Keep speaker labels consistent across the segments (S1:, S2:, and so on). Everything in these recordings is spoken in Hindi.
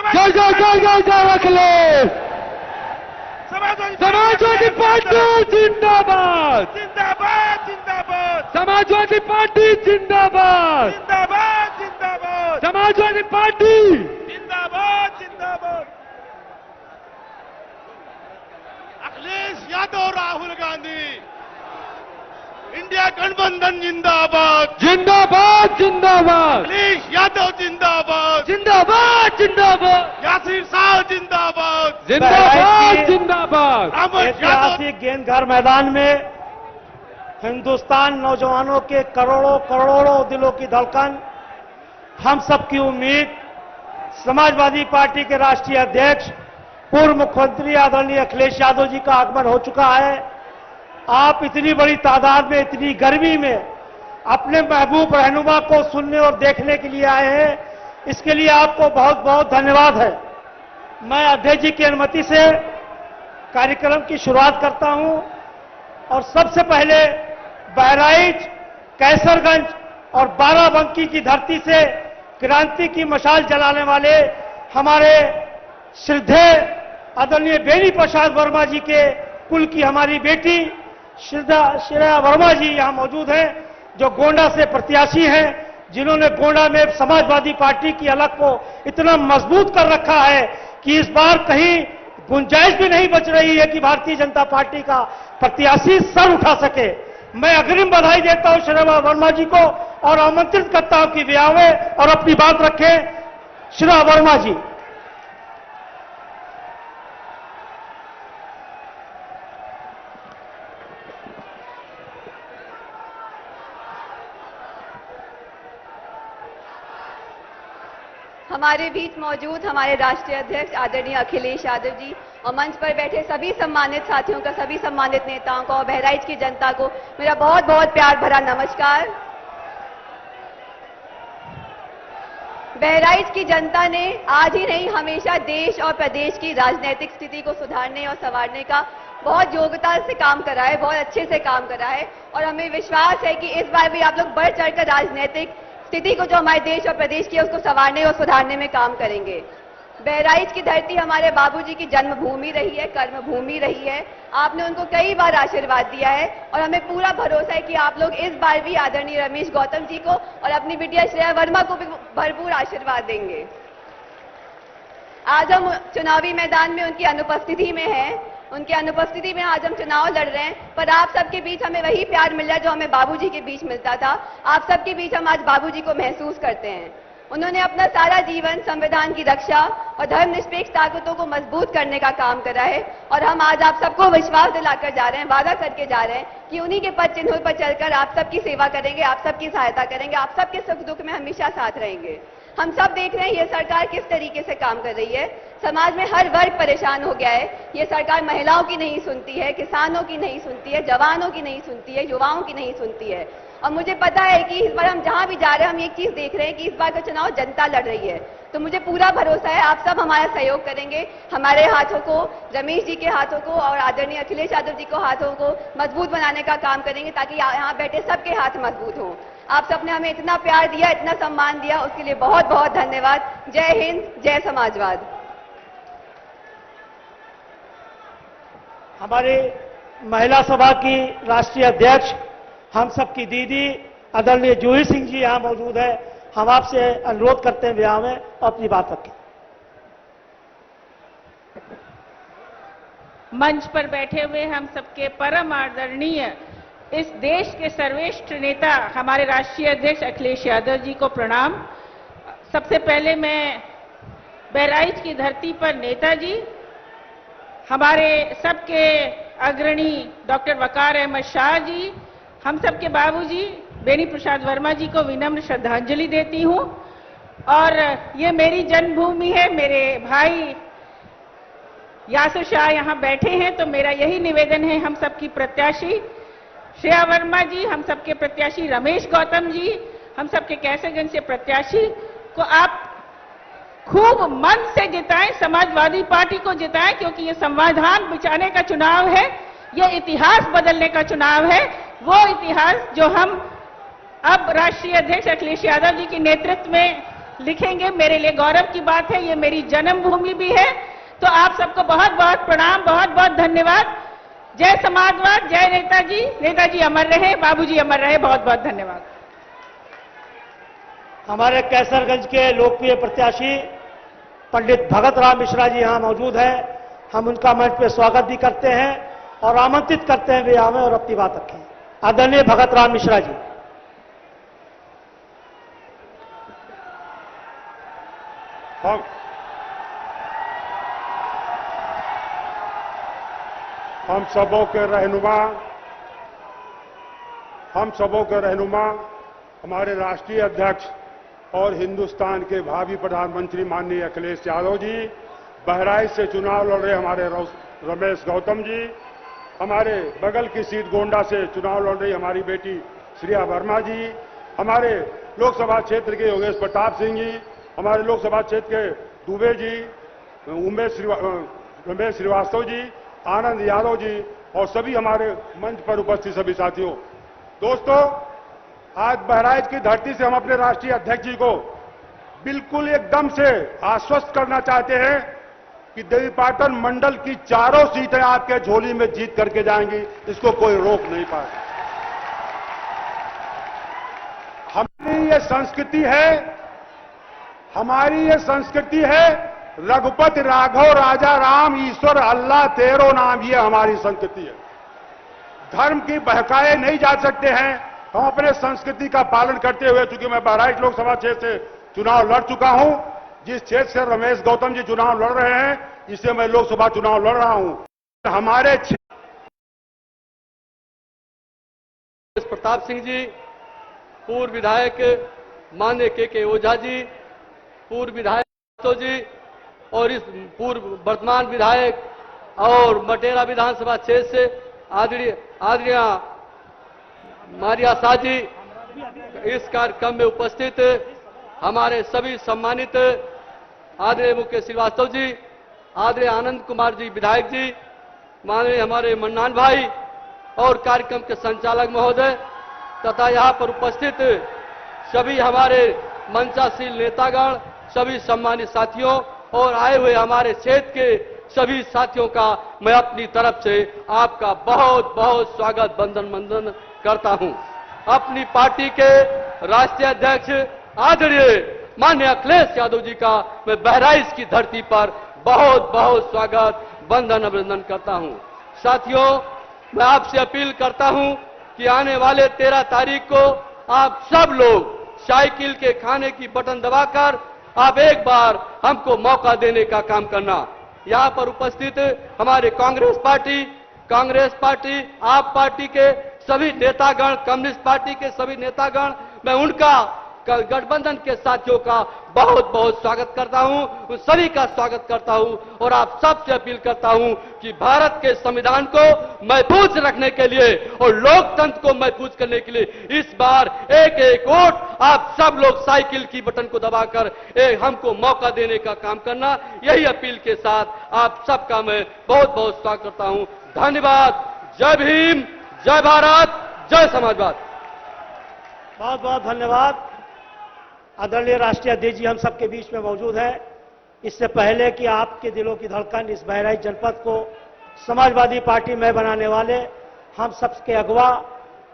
S1: जय जय जय जय जय अखिलेश। समाजवादी पार्टी जिंदाबाद
S2: जिंदाबाद जिंदाबाद
S1: समाजवादी पार्टी जिंदाबाद
S2: जिंदाबाद जिंदाबाद
S1: समाजवादी पार्टी
S2: जिंदाबाद जिंदाबाद। अखिलेश यादव, राहुल गांधी, इंडिया गठबंधन जिंदाबाद
S1: जिंदाबाद जिंदाबाद
S2: अखिलेश यादव जिंदाबाद
S1: जिंदाबाद जिंदाबाद
S2: यासीर शाह जिंदाबाद
S1: जिंदाबाद जिंदाबाद।
S3: ऐतिहासिक गेंदघर मैदान में हिंदुस्तान नौजवानों के करोड़ों करोड़ों दिलों की धड़कन, हम सबकी उम्मीद, समाजवादी पार्टी के राष्ट्रीय अध्यक्ष पूर्व मुख्यमंत्री आदरणीय अखिलेश यादव जी का आगमन हो चुका है। आप इतनी बड़ी तादाद में, इतनी गर्मी में अपने महबूब रहनुमा को सुनने और देखने के लिए आए हैं, इसके लिए आपको बहुत बहुत धन्यवाद है। मैं अध्यक्ष जी की अनुमति से कार्यक्रम की शुरुआत करता हूं और सबसे पहले बहराइच, कैसरगंज और बाराबंकी की धरती से क्रांति की मशाल जलाने वाले हमारे श्रद्धेय आदरणीय बेनी प्रसाद वर्मा जी के कुल की हमारी बेटी श्रेया वर्मा जी यहां मौजूद हैं, जो गोंडा से प्रत्याशी हैं, जिन्होंने गोंडा में समाजवादी पार्टी की अलग को इतना मजबूत कर रखा है कि इस बार कहीं गुंजाइश भी नहीं बच रही है कि भारतीय जनता पार्टी का प्रत्याशी सर उठा सके। मैं अग्रिम बधाई देता हूं श्रेया वर्मा जी को और आमंत्रित करता हूं कि वे आवे और अपनी बात रखें। श्रेया वर्मा जी।
S4: हमारे बीच मौजूद हमारे राष्ट्रीय अध्यक्ष आदरणीय अखिलेश यादव जी और मंच पर बैठे सभी सम्मानित साथियों का, सभी सम्मानित नेताओं को और बहराइच की जनता को मेरा बहुत बहुत प्यार भरा नमस्कार। बहराइच की जनता ने आज ही नहीं हमेशा देश और प्रदेश की राजनीतिक स्थिति को सुधारने और संवारने का बहुत योग्यता से काम करा है, बहुत अच्छे से काम करा है और हमें विश्वास है कि इस बार भी आप लोग बढ़ चढ़कर राजनीतिक स्थिति को जो हमारे देश और प्रदेश की है उसको संवारने और सुधारने में काम करेंगे। बहराइच की धरती हमारे बाबूजी की जन्मभूमि रही है, कर्मभूमि रही है। आपने उनको कई बार आशीर्वाद दिया है और हमें पूरा भरोसा है कि आप लोग इस बार भी आदरणीय रमेश गौतम जी को और अपनी बिटिया श्रेया वर्मा को भी भरपूर आशीर्वाद देंगे। आज हम चुनावी मैदान में उनकी अनुपस्थिति में हैं, उनकी अनुपस्थिति में आज हम चुनाव लड़ रहे हैं, पर आप सबके बीच हमें वही प्यार मिल रहा है जो हमें बाबूजी के बीच मिलता था। आप सबके बीच हम आज बाबूजी को महसूस करते हैं। उन्होंने अपना सारा जीवन संविधान की रक्षा और धर्मनिरपेक्ष ताकतों को मजबूत करने का काम करा है और हम आज आप सबको विश्वास दिलाकर जा रहे हैं, वादा करके जा रहे हैं कि उन्हीं के पद चिन्हों पर चलकर आप सबकी सेवा करेंगे, आप सबकी सहायता करेंगे, आप सबके सुख दुख में हमेशा साथ रहेंगे। हम सब देख रहे हैं ये सरकार किस तरीके से काम कर रही है। समाज में हर वर्ग परेशान हो गया है। ये सरकार महिलाओं की नहीं सुनती है, किसानों की नहीं सुनती है, जवानों की नहीं सुनती है, युवाओं की नहीं सुनती है। और मुझे पता है कि इस बार हम जहां भी जा रहे हैं हम एक चीज देख रहे हैं कि इस बार का चुनाव जनता लड़ रही है। तो मुझे पूरा भरोसा है आप सब हमारा सहयोग करेंगे, हमारे हाथों को, रमेश जी के हाथों को और आदरणीय अखिलेश यादव जी को हाथों को मजबूत बनाने का काम करेंगे ताकि यहाँ बैठे सबके हाथ मजबूत हों। आप सबने हमें इतना प्यार दिया, इतना सम्मान दिया, उसके लिए बहुत बहुत धन्यवाद। जय हिंद, जय समाजवाद।
S3: हमारे महिला सभा की राष्ट्रीय अध्यक्ष, हम सबकी दीदी आदरणीय जूही सिंह जी यहां मौजूद है। हम आपसे अनुरोध करते हैं ब्याह में अपनी बात रखें।
S5: मंच पर बैठे हुए हम सबके परम आदरणीय इस देश के सर्वश्रेष्ठ नेता हमारे राष्ट्रीय अध्यक्ष अखिलेश यादव जी को प्रणाम। सबसे पहले मैं बहराइच की धरती पर नेताजी, हमारे सबके अग्रणी डॉक्टर वकार अहमद शाह जी, हम सबके बाबूजी बेनी प्रसाद वर्मा जी को विनम्र श्रद्धांजलि देती हूं। और ये मेरी जन्मभूमि है, मेरे भाई यासीर शाह यहाँ बैठे हैं, तो मेरा यही निवेदन है हम सबकी प्रत्याशी श्रेया वर्मा जी, हम सबके प्रत्याशी रमेश गौतम जी, हम सबके कैसरगंज से प्रत्याशी को आप खूब मन से जिताएं, समाजवादी पार्टी को जिताएं, क्योंकि ये संविधान बचाने का चुनाव है, ये इतिहास बदलने का चुनाव है। वो इतिहास जो हम अब राष्ट्रीय अध्यक्ष अखिलेश यादव जी के नेतृत्व में लिखेंगे, मेरे लिए गौरव की बात है। ये मेरी जन्मभूमि भी है। तो आप सबको बहुत बहुत प्रणाम, बहुत बहुत धन्यवाद। जय समाजवाद, जय नेताजी। नेताजी अमर रहे, बाबूजी अमर रहे। बहुत बहुत धन्यवाद।
S3: हमारे कैसरगंज के लोकप्रिय प्रत्याशी पंडित भगत राम मिश्रा जी यहां मौजूद हैं। हम उनका मंच पे स्वागत भी करते हैं और आमंत्रित करते हैं वे आवें और अपनी बात रखें। आदरणीय भगत राम मिश्रा जी।
S6: हम सबों के रहनुमा हमारे राष्ट्रीय अध्यक्ष और हिंदुस्तान के भावी प्रधानमंत्री माननीय अखिलेश यादव जी, बहराइच से चुनाव लड़ रहे हमारे रमेश गौतम जी, हमारे बगल की सीट गोंडा से चुनाव लड़ रही हमारी बेटी श्रेया वर्मा जी, हमारे लोकसभा क्षेत्र के योगेश प्रताप सिंह जी, हमारे लोकसभा क्षेत्र के दुबे जी, रमेश श्रीवास्तव जी, आनंद यादव जी और सभी हमारे मंच पर उपस्थित सभी साथियों। दोस्तों, आज बहराइच की धरती से हम अपने राष्ट्रीय अध्यक्ष जी को बिल्कुल एकदम से आश्वस्त करना चाहते हैं कि देवीपाटन मंडल की चारों सीटें आपके झोली में जीत करके जाएंगी, इसको कोई रोक नहीं पाएगा। हमारी ये संस्कृति है रघुपति राघव राजा राम ईश्वर अल्लाह तेरो नाम, ये हमारी संस्कृति है। धर्म की बहकाए नहीं जा सकते हैं। हम अपने संस्कृति का पालन करते हुए, चूंकि मैं बहराइच लोकसभा क्षेत्र से चुनाव लड़ चुका हूं, जिस क्षेत्र से रमेश गौतम जी चुनाव लड़ रहे हैं, इससे मैं लोकसभा चुनाव लड़ रहा हूं। हमारे
S7: प्रताप सिंह जी, पूर्व विधायक माननीय के ओझा जी, पूर्व विधायक जी और इस पूर्व वर्तमान विधायक और मटेरा विधानसभा क्षेत्र से आदरणीय मारिया शाह जी, इस कार्यक्रम में उपस्थित हमारे सभी सम्मानित आदरणीय मुकेश श्रीवास्तव जी, आदरणीय आनंद कुमार जी विधायक जी, माननीय हमारे मन्नान भाई और कार्यक्रम के संचालक महोदय तथा यहाँ पर उपस्थित सभी हमारे मंचासीन नेतागण, सभी सम्मानित साथियों और आए हुए हमारे क्षेत्र के सभी साथियों का मैं अपनी तरफ से आपका बहुत बहुत स्वागत वंदन करता हूं। अपनी पार्टी के राष्ट्रीय अध्यक्ष आदरणीय माननीय अखिलेश यादव जी का मैं बहराइच की धरती पर बहुत बहुत स्वागत वंदन अभिनंदन करता हूं। साथियों, मैं आपसे अपील करता हूं कि आने वाले 13 तारीख को आप सब लोग साइकिल के खाने की बटन दबाकर आप एक बार हमको मौका देने का काम करना। यहां पर उपस्थित हमारे कांग्रेस पार्टी, आप पार्टी के सभी नेतागण, कम्युनिस्ट पार्टी के सभी नेतागण, मैं उनका गठबंधन के साथियों का बहुत बहुत स्वागत करता हूं, उन सभी का स्वागत करता हूं और आप सबसे अपील करता हूं कि भारत के संविधान को महफूज रखने के लिए और लोकतंत्र को महफूज करने के लिए इस बार एक एक वोट आप सब लोग साइकिल की बटन को दबाकर हमको मौका देने का काम करना। यही अपील के साथ आप सबका मैं बहुत बहुत स्वागत करता हूं। धन्यवाद। जय भीम, जय भारत, जय समाजवाद।
S3: बहुत बहुत धन्यवाद। आदरणीय राष्ट्रीय अध्यक्ष जी हम सबके बीच में मौजूद हैं। इससे पहले कि आपके दिलों की धड़कन इस बहराइच जनपद को समाजवादी पार्टी में बनाने वाले हम सबके अगवा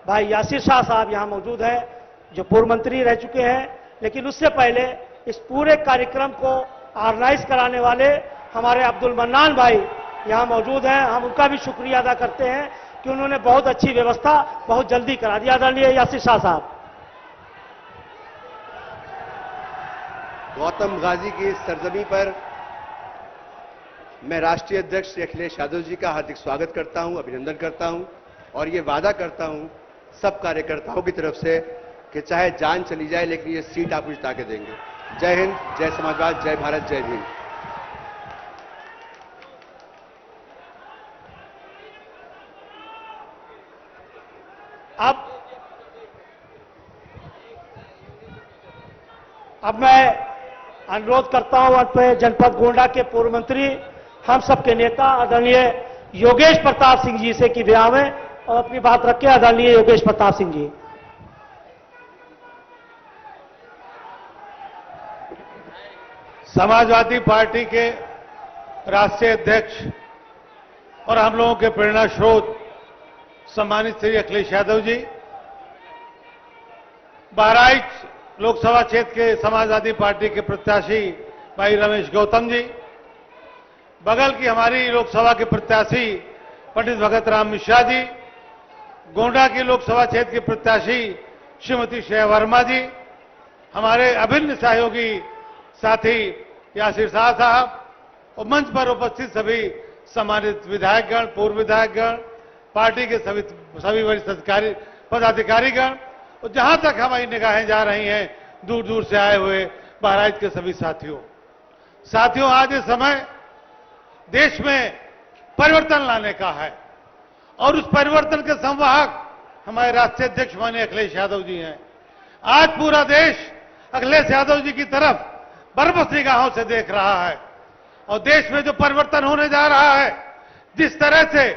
S3: भाई यासिर शाह साहब यहां मौजूद हैं, जो पूर्व मंत्री रह चुके हैं। लेकिन उससे पहले इस पूरे कार्यक्रम को ऑर्गेनाइज कराने वाले हमारे अब्दुल मन्नान भाई यहां मौजूद हैं। हम उनका भी शुक्रिया अदा करते हैं कि उन्होंने बहुत अच्छी व्यवस्था बहुत जल्दी करा दी। आदरणीय यासिर शाह साहब।
S8: गौतम गाजी की इस सरजमी पर मैं राष्ट्रीय अध्यक्ष श्री अखिलेश यादव जी का हार्दिक स्वागत करता हूं, अभिनंदन करता हूं और ये वादा करता हूं सब कार्यकर्ताओं की तरफ से कि चाहे जान चली जाए लेकिन ये सीट आप मुझे ताके देंगे। जय हिंद, जय समाजवाद, जय भारत, जय भीम।
S3: अब मैं अनुरोध करता हूं अपने जनपद गोंडा के पूर्व मंत्री, हम सबके नेता आदरणीय योगेश प्रताप सिंह जी से कि वे आवें और अपनी बात रखें। आदरणीय योगेश प्रताप सिंह जी। समाजवादी पार्टी के राष्ट्रीय अध्यक्ष और हम लोगों के प्रेरणा स्रोत सम्मानित श्री अखिलेश यादव जी, बहराइच लोकसभा क्षेत्र के समाजवादी पार्टी के प्रत्याशी भाई रमेश गौतम जी, बगल की हमारी लोकसभा के प्रत्याशी पंडित भगत राम मिश्रा जी, गोंडा के लोकसभा क्षेत्र के प्रत्याशी श्रीमती श्रेया वर्मा जी, हमारे अभिन्न सहयोगी साथी यासिर शाह साहब और मंच पर उपस्थित सभी सम्मानित विधायकगण, पूर्व विधायकगण, पार्टी के सभी वरिष्ठ अधिकारी पदाधिकारीगण और जहां तक हमारी निगाहें जा रही हैं दूर दूर से आए हुए बहराइच के सभी साथियों, आज ये समय देश में परिवर्तन लाने का है और उस परिवर्तन के संवाहक हमारे राष्ट्रीय अध्यक्ष माननीय अखिलेश यादव जी हैं। आज पूरा देश अखिलेश यादव जी की तरफ बरबस निगाहों से देख रहा है और देश में जो परिवर्तन होने जा रहा है, जिस तरह से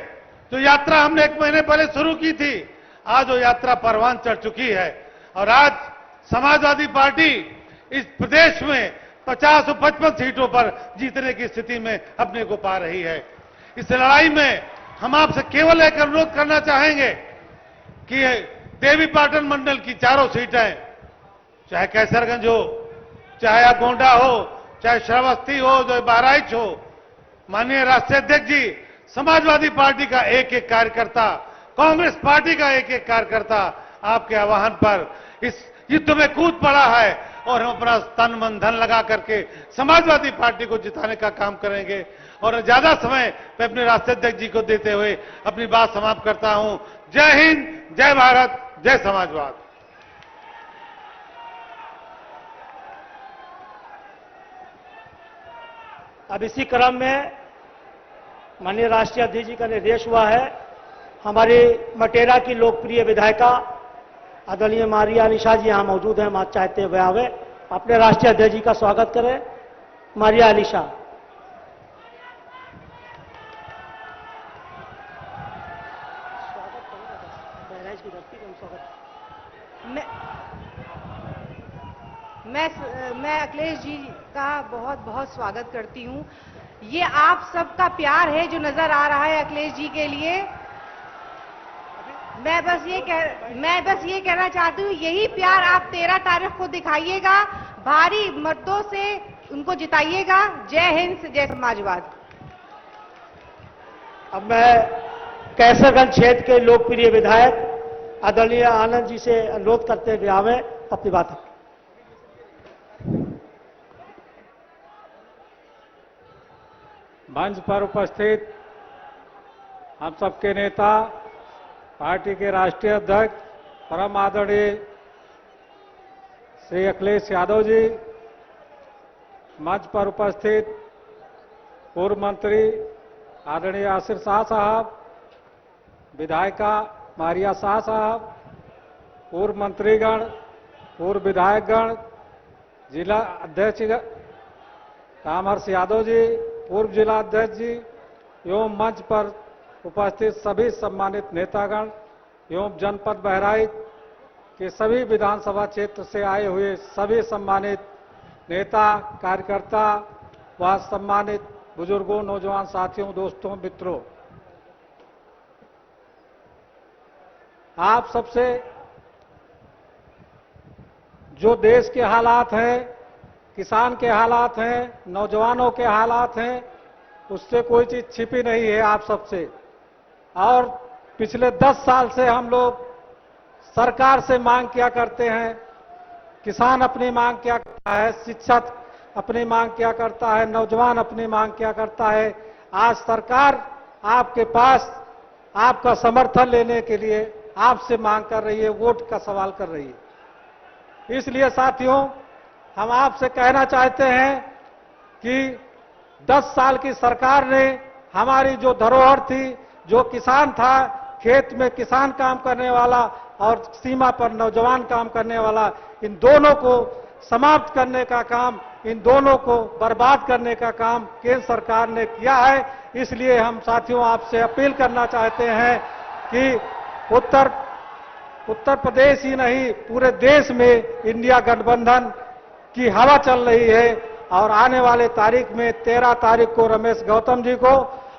S3: जो यात्रा हमने 1 महीने पहले शुरू की थी, आज वो यात्रा परवान चढ़ चुकी है और आज समाजवादी पार्टी इस प्रदेश में 50 और 55 सीटों पर जीतने की स्थिति में अपने को पा रही है। इस लड़ाई में हम आपसे केवल एक अनुरोध करना चाहेंगे कि देवीपाटन मंडल की चारों सीटें, चाहे कैसरगंज हो, चाहे गोंडा हो, चाहे श्रावस्ती हो, जो बहराइच हो, माननीय राष्ट्रीय अध्यक्ष जी, समाजवादी पार्टी का एक एक कार्यकर्ता, कांग्रेस पार्टी का एक एक कार्यकर्ता आपके आह्वान पर इस युद्ध में कूद पड़ा है और हम अपना तन मन धन लगा करके समाजवादी पार्टी को जिताने का काम करेंगे। और ज्यादा समय मैं अपने राष्ट्रीय अध्यक्ष जी को देते हुए अपनी बात समाप्त करता हूं। जय हिंद, जय भारत, जय समाजवाद। अब इसी क्रम में माननीय राष्ट्रीय अध्यक्ष जी का निर्देश हुआ है, हमारी मटेरा की लोकप्रिय विधायिका आदरणीय मारिया अलीशा जी यहां मौजूद हैं, मां चाहते हुए आवे, अपने राष्ट्रीय अध्यक्ष जी का स्वागत करें। मारिया अलीशा।
S9: मैं अखिलेश जी का बहुत बहुत स्वागत करती हूं। ये आप सबका प्यार है जो नजर आ रहा है अखिलेश जी के लिए। मैं बस ये कहना चाहती हूँ, यही प्यार आप 13 तारीख को दिखाइएगा, भारी मतों से उनको जिताइएगा। जय हिंद, जय समाजवाद।
S3: अब मैं कैसरगंज क्षेत्र के लोकप्रिय विधायक आदरणीय आनंद जी से अनुरोध करते हुए आवे अपनी बात।
S1: मंच पर उपस्थित हम सबके नेता, पार्टी के राष्ट्रीय अध्यक्ष परम आदरणीय श्री अखिलेश यादव जी, मंच पर उपस्थित पूर्व मंत्री आदरणीय यासिर शाह साहब, विधायिका मारिया शाह साहब, पूर्व मंत्रीगण, पूर्व विधायकगण, जिला अध्यक्ष रामहर्ष यादव जी, पूर्व जिला अध्यक्ष जी एवं मंच पर उपस्थित सभी सम्मानित नेतागण एवं जनपद बहराइच के सभी विधानसभा क्षेत्र से आए हुए सभी सम्मानित नेता, कार्यकर्ता व सम्मानित बुजुर्गों, नौजवान साथियों, दोस्तों, मित्रों, आप सबसे जो देश के हालात हैं, किसान के हालात हैं, नौजवानों के हालात हैं, उससे कोई चीज छिपी नहीं है आप सबसे। और पिछले 10 साल से हम लोग सरकार से मांग किया करते हैं, किसान अपनी मांग क्या करता है, शिक्षक अपनी मांग क्या करता है, नौजवान अपनी मांग क्या करता है। आज सरकार आपके पास आपका समर्थन लेने के लिए आपसे मांग कर रही है, वोट का सवाल कर रही है। इसलिए साथियों, हम आपसे कहना चाहते हैं कि 10 साल की सरकार ने हमारी जो धरोहर थी, जो किसान था, खेत में किसान काम करने वाला और सीमा पर नौजवान काम करने वाला, इन दोनों को समाप्त करने का काम, इन दोनों को बर्बाद करने का काम केंद्र सरकार ने किया है। इसलिए हम साथियों आपसे अपील करना चाहते हैं कि उत्तर प्रदेश ही नहीं, पूरे देश में इंडिया गठबंधन की हवा चल रही है और आने वाले तारीख में 13 तारीख को रमेश गौतम जी को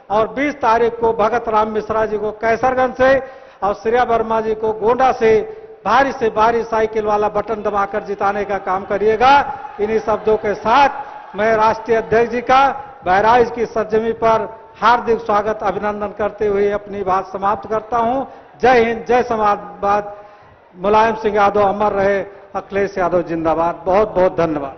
S1: और 20 तारीख को भगत राम मिश्रा जी को कैसरगंज से और श्रेया वर्मा जी को गोंडा से भारी साइकिल वाला बटन दबाकर जिताने का काम करिएगा। इन्हीं शब्दों के साथ मैं राष्ट्रीय अध्यक्ष जी का बहराइच की सरजमी पर हार्दिक स्वागत अभिनंदन करते हुए अपनी बात समाप्त करता हूं। जय हिंद, जय समाजवाद, मुलायम सिंह यादव अमर रहे, अखिलेश यादव जिंदाबाद। बहुत बहुत धन्यवाद।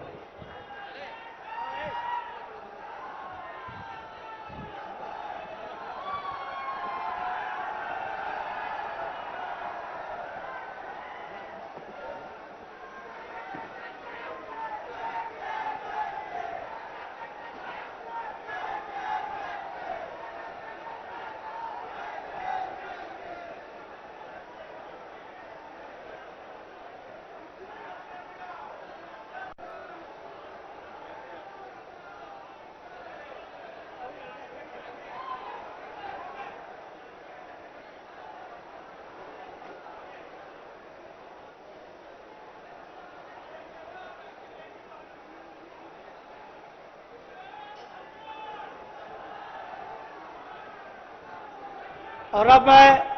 S3: और अब मैं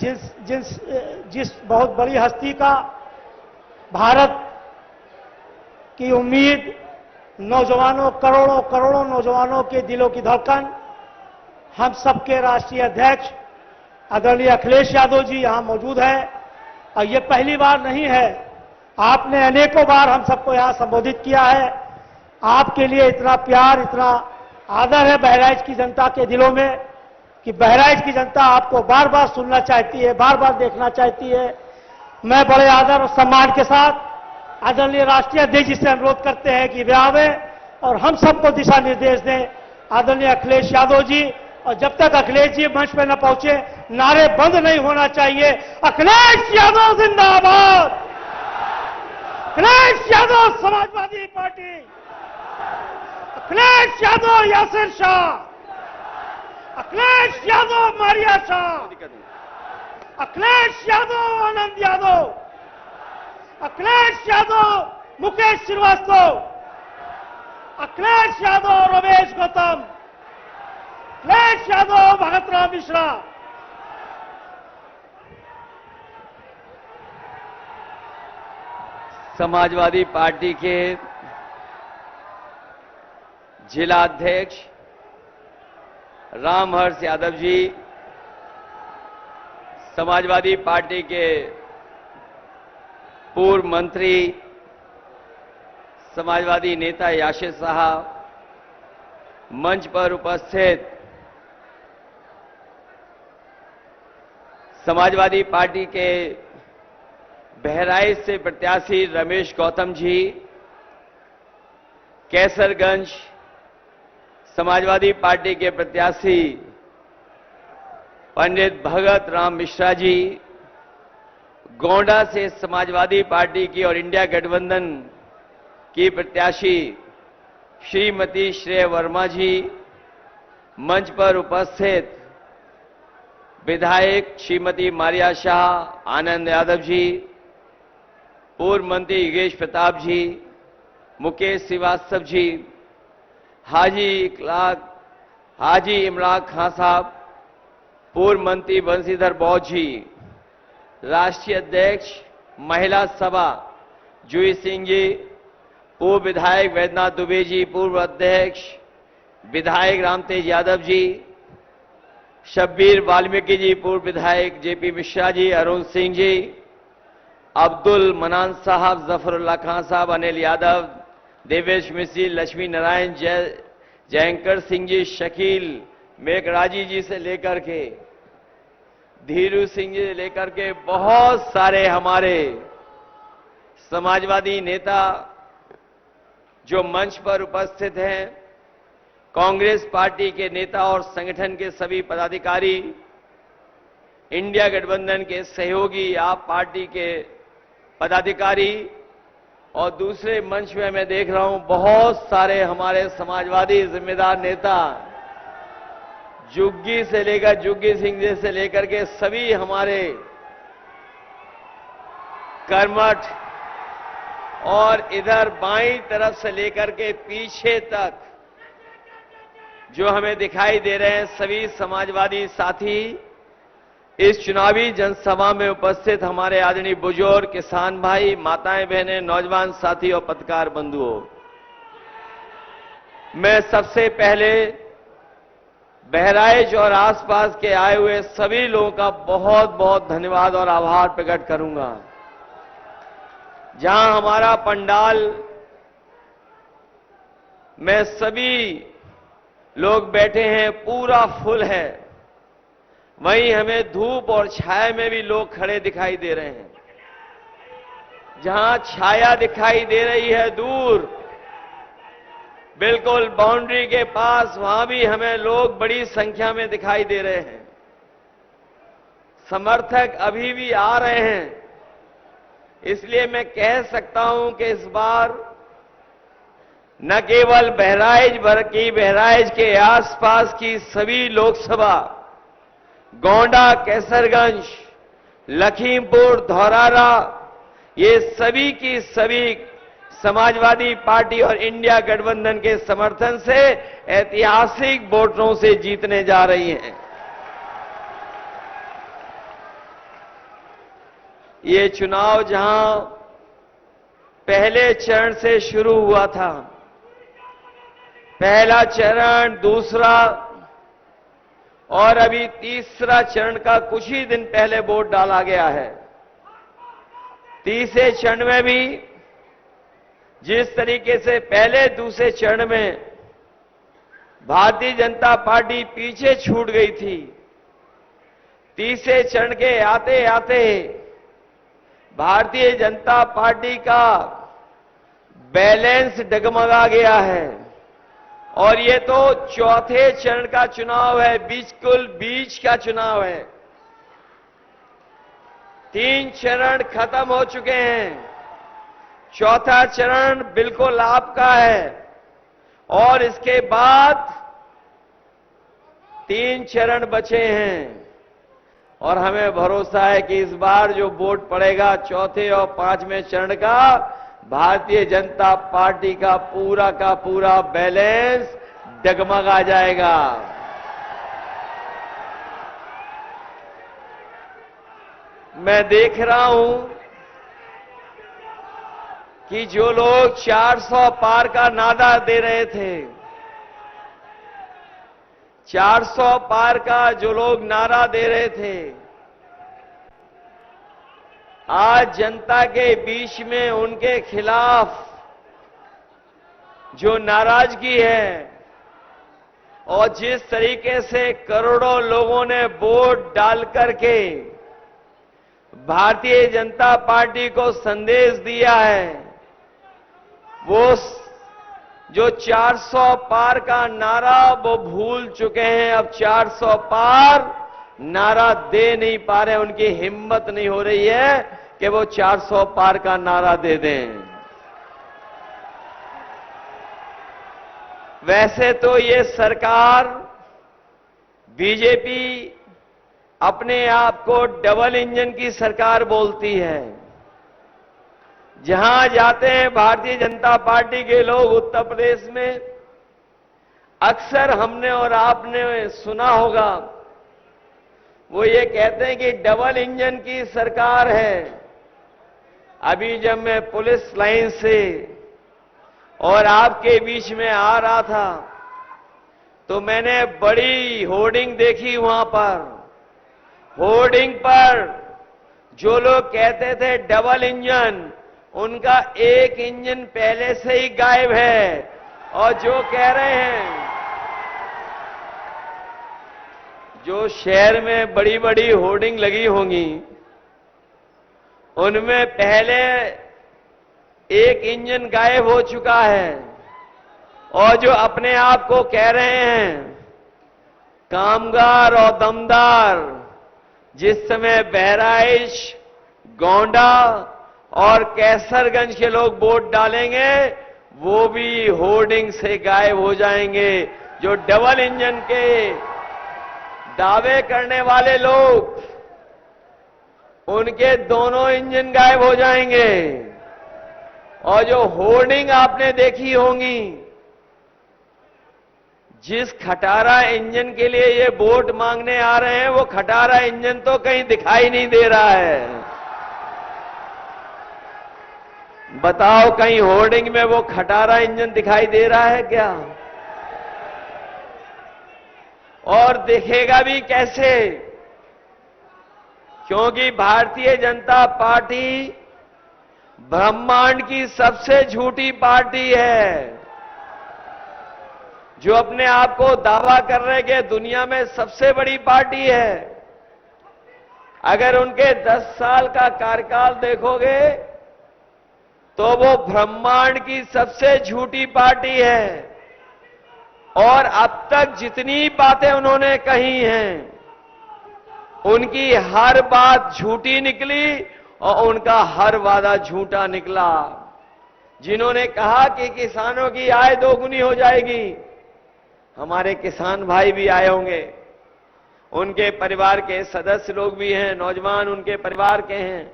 S3: जिस बहुत बड़ी हस्ती का भारत की उम्मीद, नौजवानों, करोड़ों नौजवानों के दिलों की धड़कन, हम सबके राष्ट्रीय अध्यक्ष आदरणीय अखिलेश यादव जी यहां मौजूद हैं। और ये पहली बार नहीं है, आपने अनेकों बार हम सबको यहां संबोधित किया है। आपके लिए इतना प्यार, इतना आदर है बहराइच की जनता के दिलों में कि बहराइच की जनता आपको बार बार सुनना चाहती है, बार बार देखना चाहती है। मैं बड़े आदर और सम्मान के साथ आदरणीय राष्ट्रीय अध्यक्ष जी से अनुरोध करते हैं कि वे आवे और हम सबको दिशा निर्देश दें। आदरणीय अखिलेश यादव जी, और जब तक अखिलेश जी मंच पर न पहुंचे, नारे बंद नहीं होना चाहिए। अखिलेश यादव जिंदाबाद, अखिलेश यादव समाजवादी पार्टी, अखिलेश यादव यासिर शाह, अखिलेश यादव मारिया शाह, अखिलेश यादव आनंद यादव, अखिलेश यादव मुकेश श्रीवास्तव, अखिलेश यादव रमेश गौतम, अखिलेश यादव भगत राम मिश्रा।
S10: समाजवादी पार्टी के जिला अध्यक्ष रामहर्ष यादव जी, समाजवादी पार्टी के पूर्व मंत्री समाजवादी नेता याशिर साहब, मंच पर उपस्थित समाजवादी पार्टी के बहराइच से प्रत्याशी रमेश गौतम जी, कैसरगंज समाजवादी पार्टी के प्रत्याशी पंडित भगत राम मिश्रा जी, गोंडा से समाजवादी पार्टी की और इंडिया गठबंधन की प्रत्याशी श्रीमती श्रेया वर्मा जी, मंच पर उपस्थित विधायक श्रीमती मारिया शाह, आनंद यादव जी, पूर्व मंत्री योगेश प्रताप जी, मुकेश श्रीवास्तव जी, हाजी इमरान खान साहब, पूर्व मंत्री बंशीधर बौद्ध जी, राष्ट्रीय अध्यक्ष महिला सभा जूही सिंह जी, पूर्व विधायक वैद्यनाथ दुबे जी, पूर्व अध्यक्ष विधायक रामतेज यादव जी, शब्बीर वाल्मीकि जी, पूर्व विधायक जेपी मिश्रा जी, अरुण सिंह जी, अब्दुल मनान साहब, जफरुल्लाह खान साहब, अनिल यादव, देवेश मिश्री, लक्ष्मी नारायण, जयंकर सिंह जी, शकील मेघराजी जी से लेकर के धीरू सिंह जी से लेकर के बहुत सारे हमारे समाजवादी नेता जो मंच पर उपस्थित हैं, कांग्रेस पार्टी के नेता और संगठन के सभी पदाधिकारी, इंडिया गठबंधन के सहयोगी, आप पार्टी के पदाधिकारी और दूसरे मंच में मैं देख रहा हूं बहुत सारे हमारे समाजवादी जिम्मेदार नेता, जुग्गी से लेकर जुग्गी सिंह जी से लेकर के सभी हमारे कर्मठ और इधर बाईं तरफ से लेकर के पीछे तक जो हमें दिखाई दे रहे हैं सभी समाजवादी साथी, इस चुनावी जनसभा में उपस्थित हमारे आदरणीय बुजुर्ग, किसान भाई, माताएं बहनें, नौजवान साथी और पत्रकार बंधुओं, मैं सबसे पहले बहराइच और आसपास के आए हुए सभी लोगों का बहुत बहुत धन्यवाद और आभार प्रकट करूंगा। जहां हमारा पंडाल में सभी लोग बैठे हैं पूरा फुल है, वहीं हमें धूप और छाया में भी लोग खड़े दिखाई दे रहे हैं। जहां छाया दिखाई दे रही है दूर, बिल्कुल बाउंड्री के पास, वहां भी हमें लोग बड़ी संख्या में दिखाई दे रहे हैं। समर्थक अभी भी आ रहे हैं, इसलिए मैं कह सकता हूं कि इस बार न केवल बहराइच के आसपास की सभी लोकसभा, गोंडा, कैसरगंज, लखीमपुर, धौरारा, ये सभी की सभी समाजवादी पार्टी और इंडिया गठबंधन के समर्थन से ऐतिहासिक वोटों से जीतने जा रही हैं। ये चुनाव जहां पहले चरण से शुरू हुआ था, पहला चरण, दूसरा और अभी तीसरा चरण का कुछ ही दिन पहले वोट डाला गया है। तीसरे चरण में भी जिस तरीके से पहले दूसरे चरण में भारतीय जनता पार्टी पीछे छूट गई थी, तीसरे चरण के आते आते भारतीय जनता पार्टी का बैलेंस डगमगा गया है और ये तो चौथे चरण का चुनाव है, बिल्कुल बीच का चुनाव है। 3 चरण खत्म हो चुके हैं, चौथा चरण बिल्कुल आपका है और इसके बाद 3 चरण बचे हैं और हमें भरोसा है कि इस बार जो वोट पड़ेगा चौथे और 5वें चरण का, भारतीय जनता पार्टी का पूरा बैलेंस डगमगा जाएगा। मैं देख रहा हूं कि जो लोग 400 पार का नारा दे रहे थे, 400 पार का जो लोग नारा दे रहे थे, आज जनता के बीच में उनके खिलाफ जो नाराजगी है और जिस तरीके से करोड़ों लोगों ने वोट डाल करके भारतीय जनता पार्टी को संदेश दिया है, वो जो 400 पार का नारा वो भूल चुके हैं। अब 400 पार नारा दे नहीं पा रहे, उनकी हिम्मत नहीं हो रही है कि वो 400 पार का नारा दे दें। वैसे तो ये सरकार बीजेपी अपने आप को डबल इंजन की सरकार बोलती है। जहां जाते हैं भारतीय जनता पार्टी के लोग उत्तर प्रदेश में, अक्सर हमने और आपने सुना होगा, वो ये कहते हैं कि डबल इंजन की सरकार है। अभी जब मैं पुलिस लाइन से और आपके बीच में आ रहा था तो मैंने बड़ी होर्डिंग देखी। वहां पर होर्डिंग पर जो लोग कहते थे डबल इंजन, उनका एक इंजन पहले से ही गायब है और जो कह रहे हैं, जो शहर में बड़ी बड़ी होर्डिंग लगी होंगी उनमें पहले एक इंजन गायब हो चुका है और जो अपने आप को कह रहे हैं कामगार और दमदार, जिस समय बहराइच, गोंडा और कैसरगंज के लोग वोट डालेंगे वो भी होर्डिंग से गायब हो जाएंगे। जो डबल इंजन के दावे करने वाले लोग, उनके दोनों इंजन गायब हो जाएंगे। और जो होर्डिंग आपने देखी होंगी, जिस खटारा इंजन के लिए ये वोट मांगने आ रहे हैं, वो खटारा इंजन तो कहीं दिखाई नहीं दे रहा है। बताओ, कहीं होर्डिंग में वो खटारा इंजन दिखाई दे रहा है क्या? और दिखेगा भी कैसे? क्योंकि भारतीय जनता पार्टी ब्रह्मांड की सबसे झूठी पार्टी है, जो अपने आप को दावा कर रहे कि दुनिया में सबसे बड़ी पार्टी है। अगर उनके 10 साल का कार्यकाल देखोगे तो वो ब्रह्मांड की सबसे झूठी पार्टी है। और अब तक जितनी बातें उन्होंने कही हैं, उनकी हर बात झूठी निकली और उनका हर वादा झूठा निकला। जिन्होंने कहा कि किसानों की आय दोगुनी हो जाएगी, हमारे किसान भाई भी आए होंगे, उनके परिवार के सदस्य लोग भी हैं, नौजवान उनके परिवार के हैं।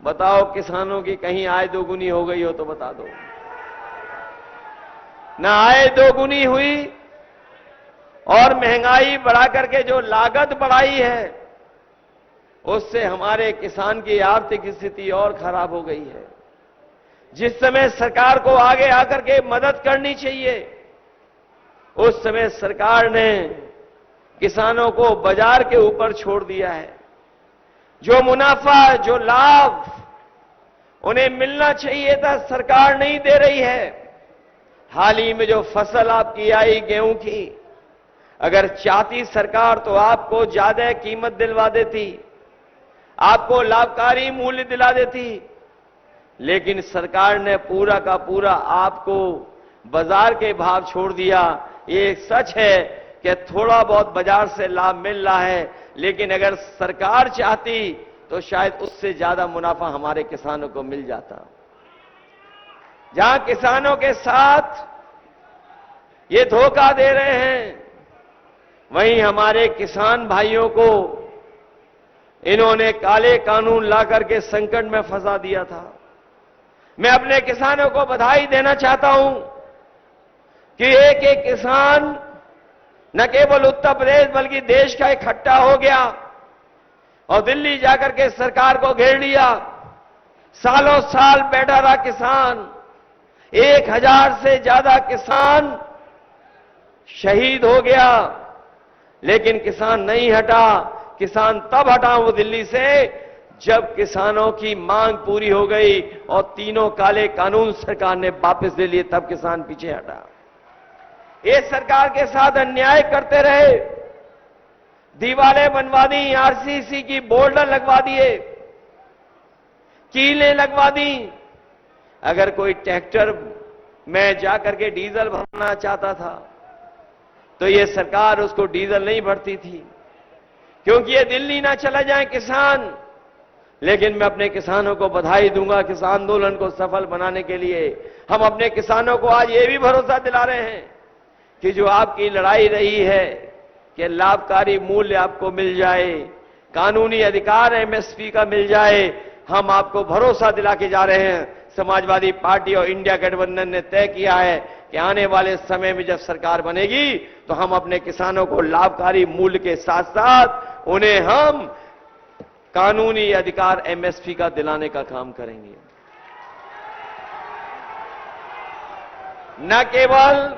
S10: बताओ, किसानों की कहीं आय दोगुनी हो गई हो तो बता दो। ना आय दोगुनी हुई, और महंगाई बढ़ा करके जो लागत बढ़ाई है, उससे हमारे किसान की आर्थिक स्थिति और खराब हो गई है। जिस समय सरकार को आगे आकर के मदद करनी चाहिए, उस समय सरकार ने किसानों को बाजार के ऊपर छोड़ दिया है। जो मुनाफा, जो लाभ उन्हें मिलना चाहिए था, सरकार नहीं दे रही है। हाल ही में जो फसल आपकी आई गेहूं की, अगर चाहती सरकार तो आपको ज्यादा कीमत दिलवा देती, आपको लाभकारी मूल्य दिला देती, लेकिन सरकार ने पूरा का पूरा आपको बाजार के भाव छोड़ दिया। ये सच है कि थोड़ा बहुत बाजार से लाभ मिल रहा है, लेकिन अगर सरकार चाहती तो शायद उससे ज्यादा मुनाफा हमारे किसानों को मिल जाता। जहां किसानों के साथ ये धोखा दे रहे हैं, वहीं हमारे किसान भाइयों को इन्होंने काले कानून लाकर के संकट में फंसा दिया था। मैं अपने किसानों को बधाई देना चाहता हूं कि एक एक किसान न केवल उत्तर प्रदेश बल्कि देश का इकट्ठा हो गया और दिल्ली जाकर के सरकार को घेर लिया। सालों साल बैठा रहा किसान, 1000 से ज्यादा किसान शहीद हो गया, लेकिन किसान नहीं हटा। किसान तब हटा वो दिल्ली से जब किसानों की मांग पूरी हो गई और तीनों काले कानून सरकार ने वापस ले लिए, तब किसान पीछे हटा। ये सरकार के साथ अन्याय करते रहे, दीवारें बनवा दी, आरसीसी की बोर्डर लगवा दिए, कीलें लगवा दी। अगर कोई ट्रैक्टर में जाकर के डीजल भरना चाहता था तो ये सरकार उसको डीजल नहीं भरती थी, क्योंकि ये दिल्ली ना चला जाए किसान। लेकिन मैं अपने किसानों को बधाई दूंगा कि इस आंदोलन को सफल बनाने के लिए हम अपने किसानों को आज ये भी भरोसा दिला रहे हैं कि जो आपकी लड़ाई रही है कि लाभकारी मूल्य आपको मिल जाए, कानूनी अधिकार एमएसपी का मिल जाए, हम आपको भरोसा दिला के जा रहे हैं। समाजवादी पार्टी और इंडिया गठबंधन ने तय किया है कि आने वाले समय में जब सरकार बनेगी तो हम अपने किसानों को लाभकारी मूल्य के साथ साथ उन्हें हम कानूनी अधिकार एमएसपी का दिलाने का काम करेंगे। न केवल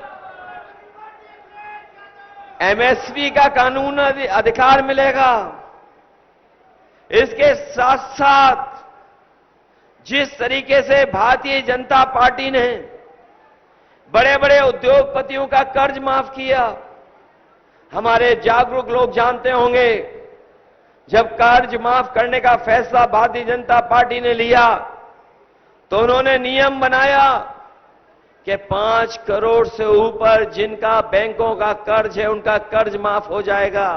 S10: एमएसपी का कानून अधिकार मिलेगा, इसके साथ साथ जिस तरीके से भारतीय जनता पार्टी ने बड़े बड़े उद्योगपतियों का कर्ज माफ किया, हमारे जागरूक लोग जानते होंगे, जब कर्ज माफ करने का फैसला भारतीय जनता पार्टी ने लिया तो उन्होंने नियम बनाया कि 5 करोड़ से ऊपर जिनका बैंकों का कर्ज है उनका कर्ज माफ हो जाएगा।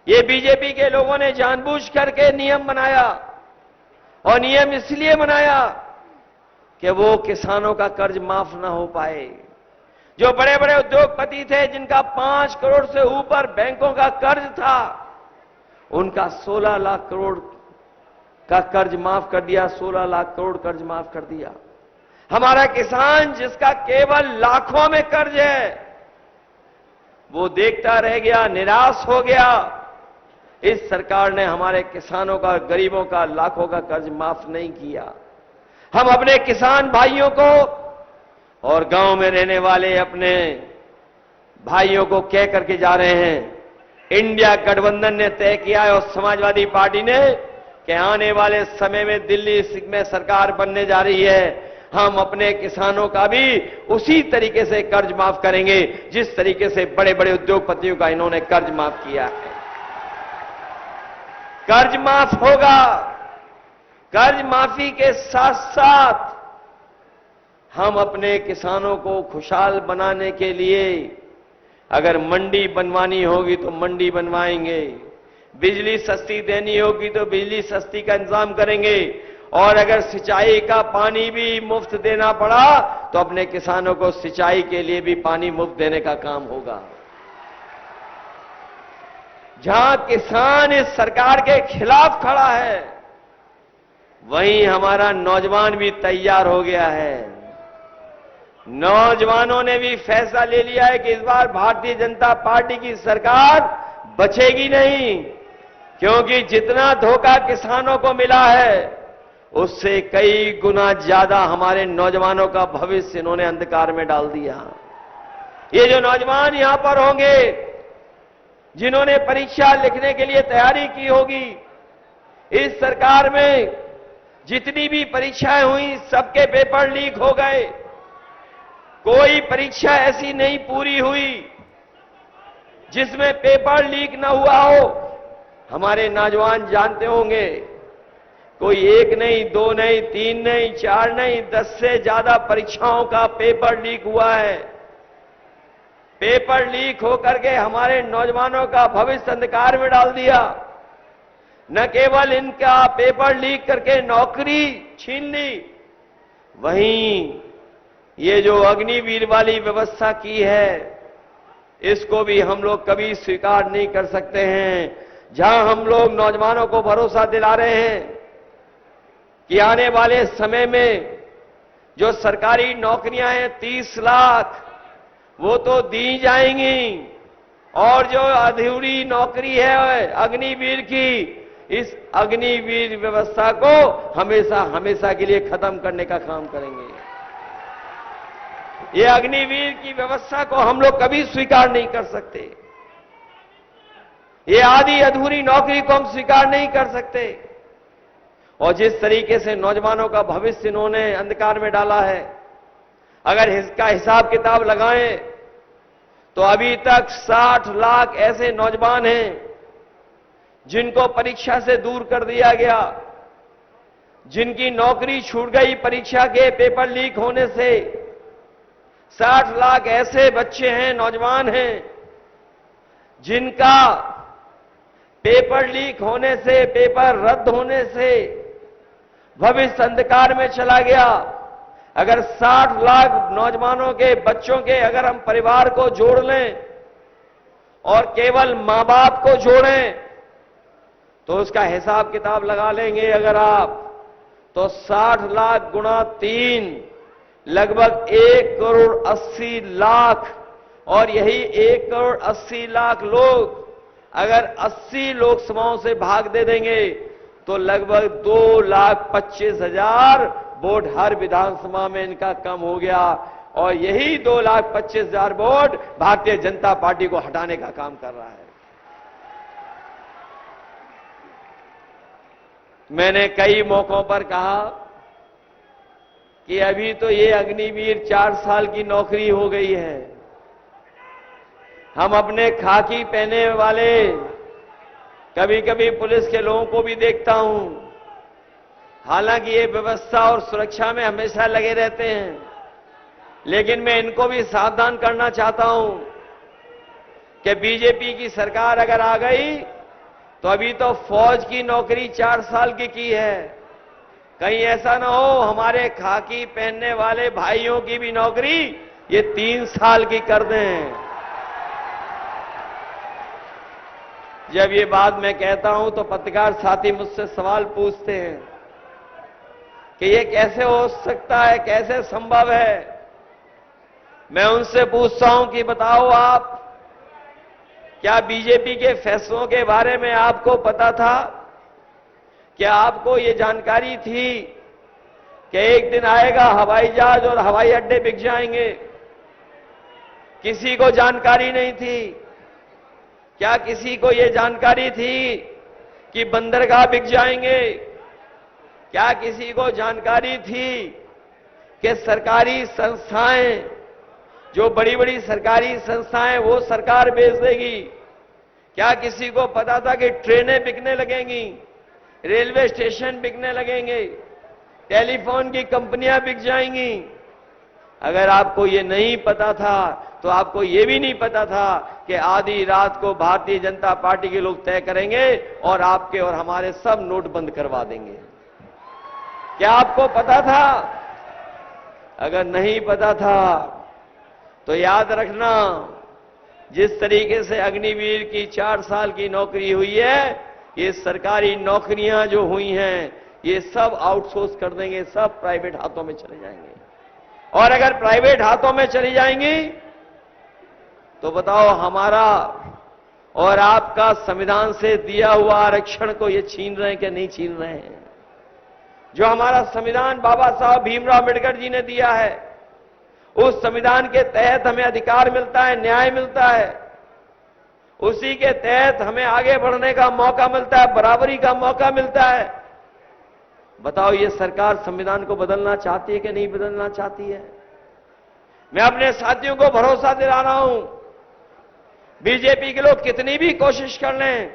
S10: ये बीजेपी के लोगों ने जानबूझ करके नियम बनाया, और नियम इसलिए बनाया कि वो किसानों का कर्ज माफ ना हो पाए। जो बड़े बड़े उद्योगपति थे जिनका 5 करोड़ से ऊपर बैंकों का कर्ज था, उनका 16 लाख करोड़ का कर्ज माफ कर दिया, 16 लाख करोड़ कर्ज माफ कर दिया। हमारा किसान जिसका केवल लाखों में कर्ज है, वो देखता रह गया, निराश हो गया। इस सरकार ने हमारे किसानों का, गरीबों का लाखों का कर्ज माफ नहीं किया। हम अपने किसान भाइयों को और गांव में रहने वाले अपने भाइयों को कह करके जा रहे हैं, इंडिया गठबंधन ने तय किया है और समाजवादी पार्टी ने कि आने वाले समय में दिल्ली में सरकार बनने जा रही है, हम अपने किसानों का भी उसी तरीके से कर्ज माफ करेंगे जिस तरीके से बड़े बड़े उद्योगपतियों का इन्होंने कर्ज माफ किया है। कर्ज माफ होगा। कर्ज माफी के साथ साथ हम अपने किसानों को खुशहाल बनाने के लिए अगर मंडी बनवानी होगी तो मंडी बनवाएंगे, बिजली सस्ती देनी होगी तो बिजली सस्ती का इंतजाम करेंगे, और अगर सिंचाई का पानी भी मुफ्त देना पड़ा तो अपने किसानों को सिंचाई के लिए भी पानी मुफ्त देने का काम होगा। जहां किसान इस सरकार के खिलाफ खड़ा है, वहीं हमारा नौजवान भी तैयार हो गया है। नौजवानों ने भी फैसला ले लिया है कि इस बार भारतीय जनता पार्टी की सरकार बचेगी नहीं, क्योंकि जितना धोखा किसानों को मिला है उससे कई गुना ज्यादा हमारे नौजवानों का भविष्य इन्होंने अंधकार में डाल दिया। ये जो नौजवान यहां पर होंगे, जिन्होंने परीक्षा लिखने के लिए तैयारी की होगी, इस सरकार में जितनी भी परीक्षाएं हुई सबके पेपर लीक हो गए। कोई परीक्षा ऐसी नहीं पूरी हुई जिसमें पेपर लीक न हुआ हो। हमारे नौजवान जानते होंगे, कोई 1 नहीं, 2 नहीं, 3 नहीं, 4 नहीं, 10 से ज्यादा परीक्षाओं का पेपर लीक हुआ है। पेपर लीक होकर के हमारे नौजवानों का भविष्य अंधकार में डाल दिया। न केवल इनका पेपर लीक करके नौकरी छीन ली, वहीं ये जो अग्निवीर वाली व्यवस्था की है, इसको भी हम लोग कभी स्वीकार नहीं कर सकते हैं। जहां हम लोग नौजवानों को भरोसा दिला रहे हैं कि आने वाले समय में जो सरकारी नौकरियां हैं 30 लाख, वो तो दी जाएंगी, और जो अधूरी नौकरी है अग्निवीर की, इस अग्निवीर व्यवस्था को हमेशा हमेशा के लिए खत्म करने का काम करेंगे। ये अग्निवीर की व्यवस्था को हम लोग कभी स्वीकार नहीं कर सकते। ये आधी अधूरी नौकरी को हम स्वीकार नहीं कर सकते। और जिस तरीके से नौजवानों का भविष्य इन्होंने अंधकार में डाला है, अगर इसका हिसाब किताब लगाएं तो अभी तक 60 लाख ऐसे नौजवान हैं जिनको परीक्षा से दूर कर दिया गया, जिनकी नौकरी छूट गई परीक्षा के पेपर लीक होने से। 60 लाख ऐसे बच्चे हैं, नौजवान हैं, जिनका पेपर लीक होने से, पेपर रद्द होने से भविष्य अंधकार में चला गया। अगर 60 लाख नौजवानों के, बच्चों के अगर हम परिवार को जोड़ लें और केवल मां बाप को जोड़ें तो उसका हिसाब किताब लगा लेंगे अगर आप, तो 60 लाख गुणा 3 लगभग 1 करोड़ 80 लाख, और यही 1 करोड़ 80 लाख लोग अगर 80 लोकसभाओं से भाग दे देंगे तो लगभग 2,25,000 वोट हर विधानसभा में इनका कम हो गया। और यही 2,25,000 वोट भारतीय जनता पार्टी को हटाने का काम कर रहा है। मैंने कई मौकों पर कहा कि अभी तो ये अग्निवीर 4 साल की नौकरी हो गई है। हम अपने खाकी पहने वाले कभी कभी पुलिस के लोगों को भी देखता हूं, हालांकि ये व्यवस्था और सुरक्षा में हमेशा लगे रहते हैं, लेकिन मैं इनको भी सावधान करना चाहता हूं कि बीजेपी की सरकार अगर आ गई तो अभी तो फौज की नौकरी 4 साल की है, कहीं ऐसा ना हो हमारे खाकी पहनने वाले भाइयों की भी नौकरी ये 3 साल की कर दें। जब ये बात मैं कहता हूं तो पत्रकार साथी मुझसे सवाल पूछते हैं कि ये कैसे हो सकता है, कैसे संभव है। मैं उनसे पूछता हूं कि बताओ आप, क्या बीजेपी के फैसलों के बारे में आपको पता था? क्या आपको ये जानकारी थी कि एक दिन आएगा हवाई जहाज और हवाई अड्डे बिक जाएंगे? किसी को जानकारी नहीं थी। क्या किसी को यह जानकारी थी कि बंदरगाह बिक जाएंगे? क्या किसी को जानकारी थी कि सरकारी संस्थाएं, जो बड़ी बड़ी सरकारी संस्थाएं, वो सरकार बेच देगी? क्या किसी को पता था कि ट्रेनें बिकने लगेंगी, रेलवे स्टेशन बिकने लगेंगे, टेलीफोन की कंपनियां बिक जाएंगी? अगर आपको ये नहीं पता था तो आपको ये भी नहीं पता था कि आधी रात को भारतीय जनता पार्टी के लोग तय करेंगे और आपके और हमारे सब नोट बंद करवा देंगे। क्या आपको पता था? अगर नहीं पता था तो याद रखना, जिस तरीके से अग्निवीर की 4 साल की नौकरी हुई है, ये सरकारी नौकरियां जो हुई हैं, ये सब आउटसोर्स कर देंगे, सब प्राइवेट हाथों में चले जाएंगे। और अगर प्राइवेट हाथों में चली जाएंगी तो बताओ, हमारा और आपका संविधान से दिया हुआ आरक्षण को ये छीन रहे हैं कि नहीं छीन रहे हैं? जो हमारा संविधान बाबा साहब भीमराव अम्बेडकर जी ने दिया है, उस संविधान के तहत हमें अधिकार मिलता है, न्याय मिलता है, उसी के तहत हमें आगे बढ़ने का मौका मिलता है, बराबरी का मौका मिलता है। बताओ, ये सरकार संविधान को बदलना चाहती है कि नहीं बदलना चाहती है? मैं अपने साथियों को भरोसा दिला रहा हूं, बीजेपी के लोग कितनी भी कोशिश कर लें,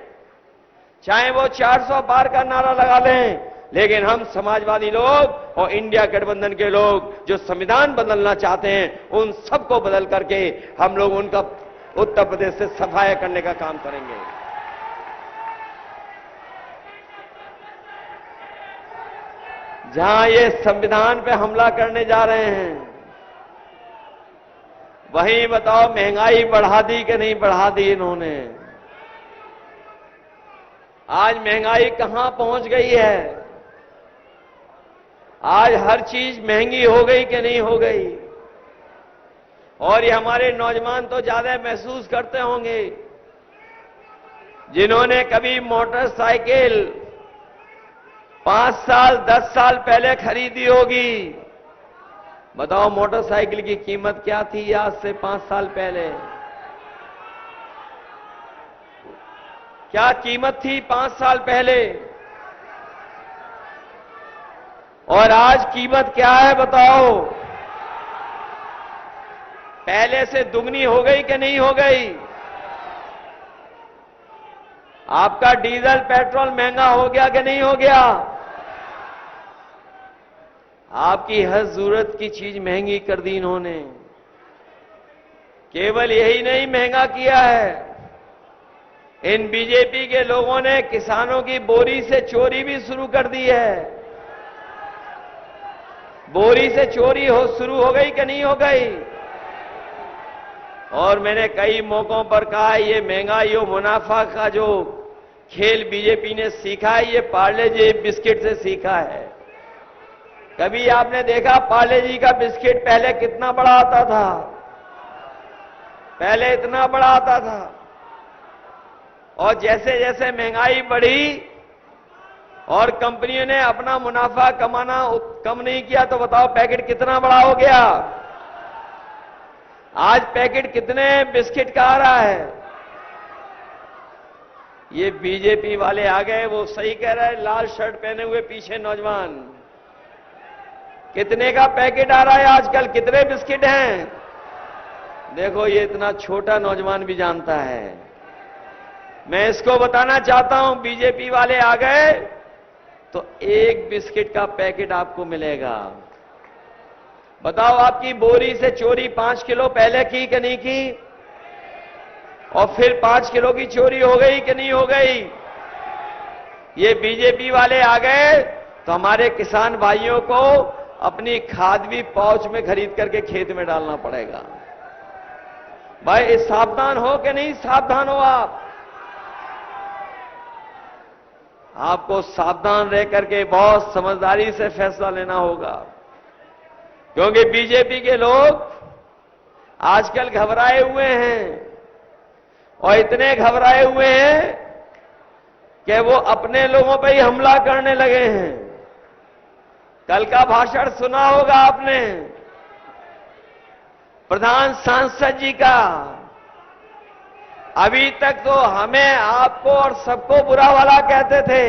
S10: चाहे वो 400 पार का नारा लगा लें, लेकिन हम समाजवादी लोग और इंडिया गठबंधन के लोग जो संविधान बदलना चाहते हैं, उन सबको बदल करके हम लोग उनका उत्तर प्रदेश से सफाया करने का काम करेंगे। जहां ये संविधान पे हमला करने जा रहे हैं, वहीं बताओ महंगाई बढ़ा दी कि नहीं बढ़ा दी इन्होंने? आज महंगाई कहां पहुंच गई है? आज हर चीज महंगी हो गई कि नहीं हो गई? और ये हमारे नौजवान तो ज्यादा महसूस करते होंगे, जिन्होंने कभी मोटरसाइकिल 5 साल 10 साल पहले खरीदी होगी। बताओ, मोटरसाइकिल की कीमत क्या थी आज से 5 साल पहले? क्या कीमत थी 5 साल पहले? और आज कीमत क्या है बताओ? पहले से दुगनी हो गई कि नहीं हो गई? आपका डीजल पेट्रोल महंगा हो गया कि नहीं हो गया? आपकी हर जरूरत की चीज महंगी कर दी इन्होंने। केवल यही नहीं महंगा किया है, इन बीजेपी के लोगों ने किसानों की बोरी से चोरी भी शुरू कर दी है। बोरी से चोरी शुरू हो गई कि नहीं हो गई? और मैंने कई मौकों पर कहा, ये महंगाई और मुनाफा का जो खेल बीजेपी ने सीखा है, ये पार्ले जी बिस्किट से सीखा है। कभी आपने देखा पार्ले जी का बिस्किट पहले कितना बड़ा आता था? पहले इतना बड़ा आता था, और जैसे जैसे महंगाई बढ़ी और कंपनियों ने अपना मुनाफा कमाना कम नहीं किया, तो बताओ पैकेट कितना बड़ा हो गया? आज पैकेट कितने बिस्किट का आ रहा है? ये बीजेपी वाले आ गए, वो सही कह रहा है, लाल शर्ट पहने हुए पीछे नौजवान। कितने का पैकेट आ रहा है आजकल? कितने बिस्किट हैं? देखो, ये इतना छोटा नौजवान भी जानता है। मैं इसको बताना चाहता हूं, बीजेपी वाले आ गए तो 1 बिस्किट का पैकेट आपको मिलेगा। बताओ, आपकी बोरी से चोरी 5 किलो पहले की कि नहीं की? और फिर 5 किलो की चोरी हो गई कि नहीं हो गई? ये बीजेपी वाले आ गए तो हमारे किसान भाइयों को अपनी खाद भी पाउच में खरीद करके खेत में डालना पड़ेगा। भाई, सावधान हो कि नहीं सावधान हो आप? आपको सावधान रह करके बहुत समझदारी से फैसला लेना होगा, क्योंकि बीजेपी के लोग आजकल घबराए हुए हैं और इतने घबराए हुए हैं कि वो अपने लोगों पर ही हमला करने लगे हैं। कल का भाषण सुना होगा आपने प्रधान सांसद जी का। अभी तक तो हमें, आपको और सबको बुरा वाला कहते थे,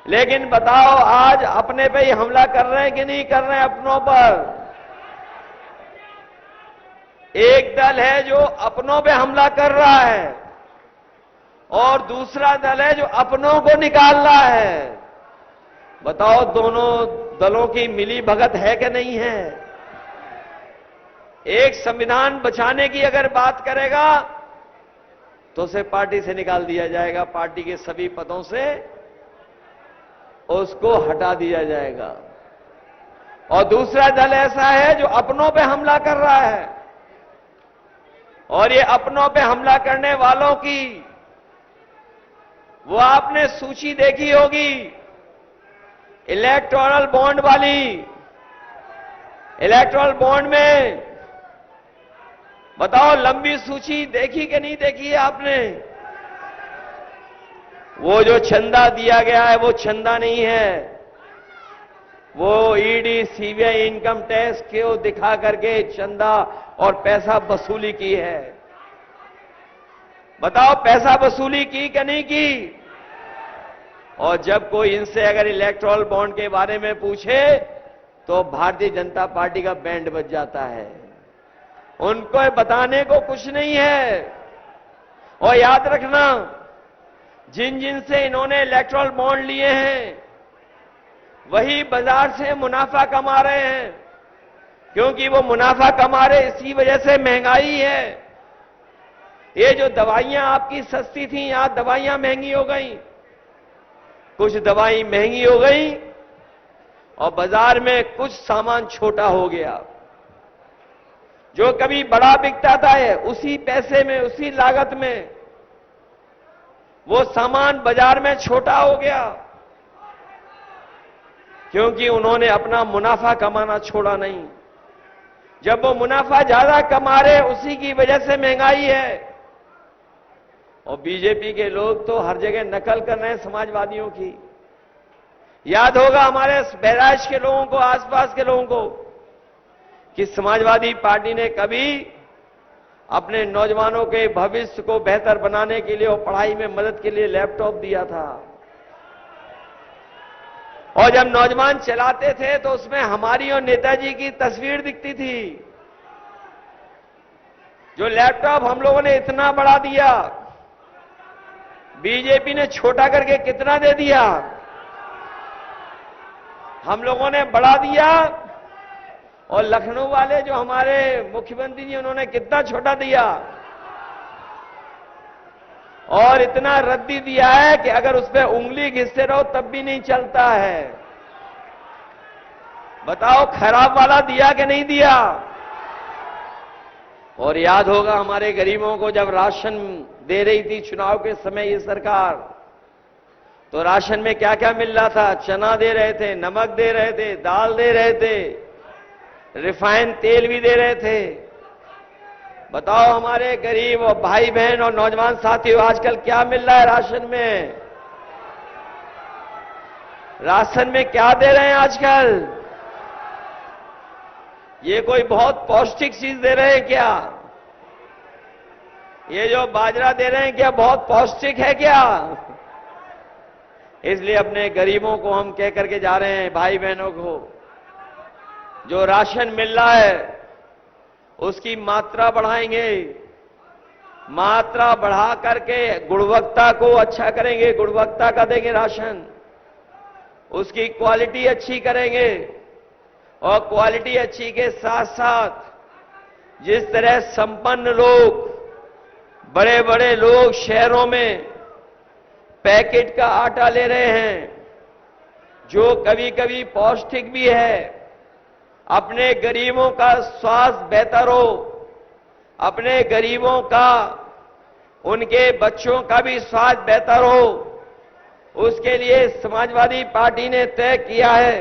S10: लेकिन बताओ आज अपने पे ही हमला कर रहे हैं कि नहीं कर रहे हैं अपनों पर? एक दल है जो अपनों पे हमला कर रहा है और दूसरा दल है जो अपनों को निकाल रहा है। बताओ दोनों दलों की मिली भगत है कि नहीं है? एक संविधान बचाने की अगर बात करेगा तो उसे पार्टी से निकाल दिया जाएगा, पार्टी के सभी पदों से उसको हटा दिया जाएगा। और दूसरा दल ऐसा है जो अपनों पे हमला कर रहा है, और ये अपनों पे हमला करने वालों की वो आपने सूची देखी होगी, इलेक्टोरल बॉन्ड वाली। इलेक्टोरल बॉन्ड में बताओ लंबी सूची देखी कि नहीं देखी है आपने? वो जो चंदा दिया गया है वो चंदा नहीं है, वो ईडी सीबीआई इनकम टैक्स को दिखा करके चंदा और पैसा वसूली की है। बताओ पैसा वसूली की कि नहीं की? और जब कोई इनसे अगर इलेक्टोरल बॉन्ड के बारे में पूछे तो भारतीय जनता पार्टी का बैंड बज जाता है। उनको बताने को कुछ नहीं है। और याद रखना, जिन जिन से इन्होंने इलेक्टोरल बॉन्ड लिए हैं वही बाजार से मुनाफा कमा रहे हैं, क्योंकि वो मुनाफा कमा रहे इसी वजह से महंगाई है। ये जो दवाइयां आपकी सस्ती थी, आज दवाइयां महंगी हो गई, कुछ दवाई महंगी हो गई और बाजार में कुछ सामान छोटा हो गया। जो कभी बड़ा बिकता था उसी पैसे में, उसी लागत में वो सामान बाजार में छोटा हो गया, क्योंकि उन्होंने अपना मुनाफा कमाना छोड़ा नहीं। जब वो मुनाफा ज्यादा कमा रहे उसी की वजह से महंगाई है। और बीजेपी के लोग तो हर जगह नकल कर रहे हैं समाजवादियों की। याद होगा हमारे बहराइच के लोगों को, आसपास के लोगों को, कि समाजवादी पार्टी ने कभी अपने नौजवानों के भविष्य को बेहतर बनाने के लिए और पढ़ाई में मदद के लिए लैपटॉप दिया था। और जब नौजवान चलाते थे तो उसमें हमारी और नेताजी की तस्वीर दिखती थी। जो लैपटॉप हम लोगों ने इतना बड़ा दिया, बीजेपी ने छोटा करके कितना दे दिया? हम लोगों ने बड़ा दिया और लखनऊ वाले जो हमारे मुख्यमंत्री जी उन्होंने कितना छोटा दिया। और इतना रद्दी दिया है कि अगर उस पर उंगली घिसते रहो तब भी नहीं चलता है। बताओ खराब वाला दिया कि नहीं दिया? और याद होगा हमारे गरीबों को जब राशन दे रही थी चुनाव के समय ये सरकार, तो राशन में क्या क्या मिल रहा था? चना दे रहे थे, नमक दे रहे थे, दाल दे रहे थे, रिफाइंड तेल भी दे रहे थे। बताओ हमारे गरीब और भाई बहन और नौजवान साथियों आजकल क्या मिल रहा है राशन में? राशन में क्या दे रहे हैं आजकल? ये कोई बहुत पौष्टिक चीज दे रहे हैं क्या? ये जो बाजरा दे रहे हैं क्या बहुत पौष्टिक है क्या? इसलिए अपने गरीबों को हम कह करके जा रहे हैं, भाई बहनों को, जो राशन मिल रहा है उसकी मात्रा बढ़ाएंगे। मात्रा बढ़ा करके गुणवत्ता को अच्छा करेंगे, गुणवत्ता का देंगे राशन, उसकी क्वालिटी अच्छी करेंगे। और क्वालिटी अच्छी के साथ साथ जिस तरह संपन्न लोग, बड़े बड़े लोग शहरों में पैकेट का आटा ले रहे हैं जो कभी कभी पौष्टिक भी है, अपने गरीबों का स्वास्थ्य बेहतर हो, अपने गरीबों का, उनके बच्चों का भी स्वास्थ्य बेहतर हो, उसके लिए समाजवादी पार्टी ने तय किया है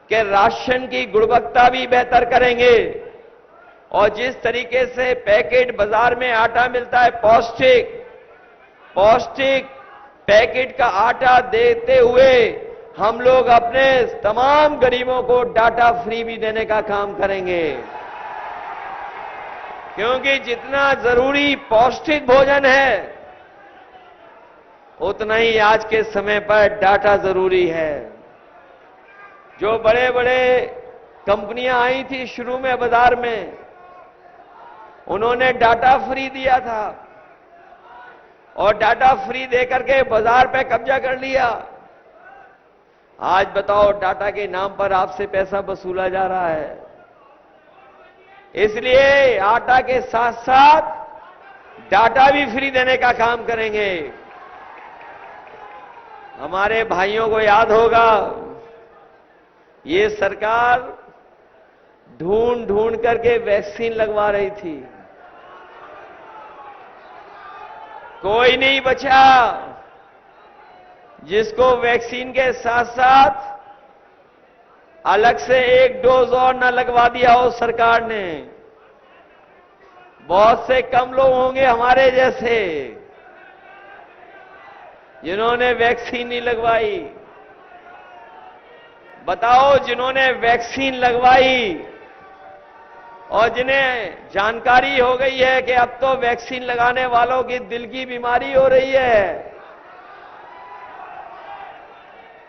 S10: कि राशन की गुणवत्ता भी बेहतर करेंगे और जिस तरीके से पैकेट बाजार में आटा मिलता है पौष्टिक पैकेट का आटा देते हुए हम लोग अपने तमाम गरीबों को डाटा फ्री भी देने का काम करेंगे, क्योंकि जितना जरूरी पौष्टिक भोजन है उतना ही आज के समय पर डाटा जरूरी है। जो बड़े बड़े कंपनियां आई थी शुरू में बाजार में, उन्होंने डाटा फ्री दिया था और डाटा फ्री देकर के बाजार पे कब्जा कर लिया। आज बताओ डाटा के नाम पर आपसे पैसा वसूला जा रहा है। इसलिए आटा के साथ साथ डाटा भी फ्री देने का काम करेंगे। हमारे भाइयों को याद होगा, ये सरकार ढूंढ ढूंढ करके वैक्सीन लगवा रही थी, कोई नहीं बचा जिसको वैक्सीन के साथ साथ अलग से एक डोज और न लगवा दिया हो सरकार ने। बहुत से कम लोग होंगे हमारे जैसे जिन्होंने वैक्सीन नहीं लगवाई। बताओ, जिन्होंने वैक्सीन लगवाई और जिन्हें जानकारी हो गई है कि अब तो वैक्सीन लगाने वालों की दिल की बीमारी हो रही है,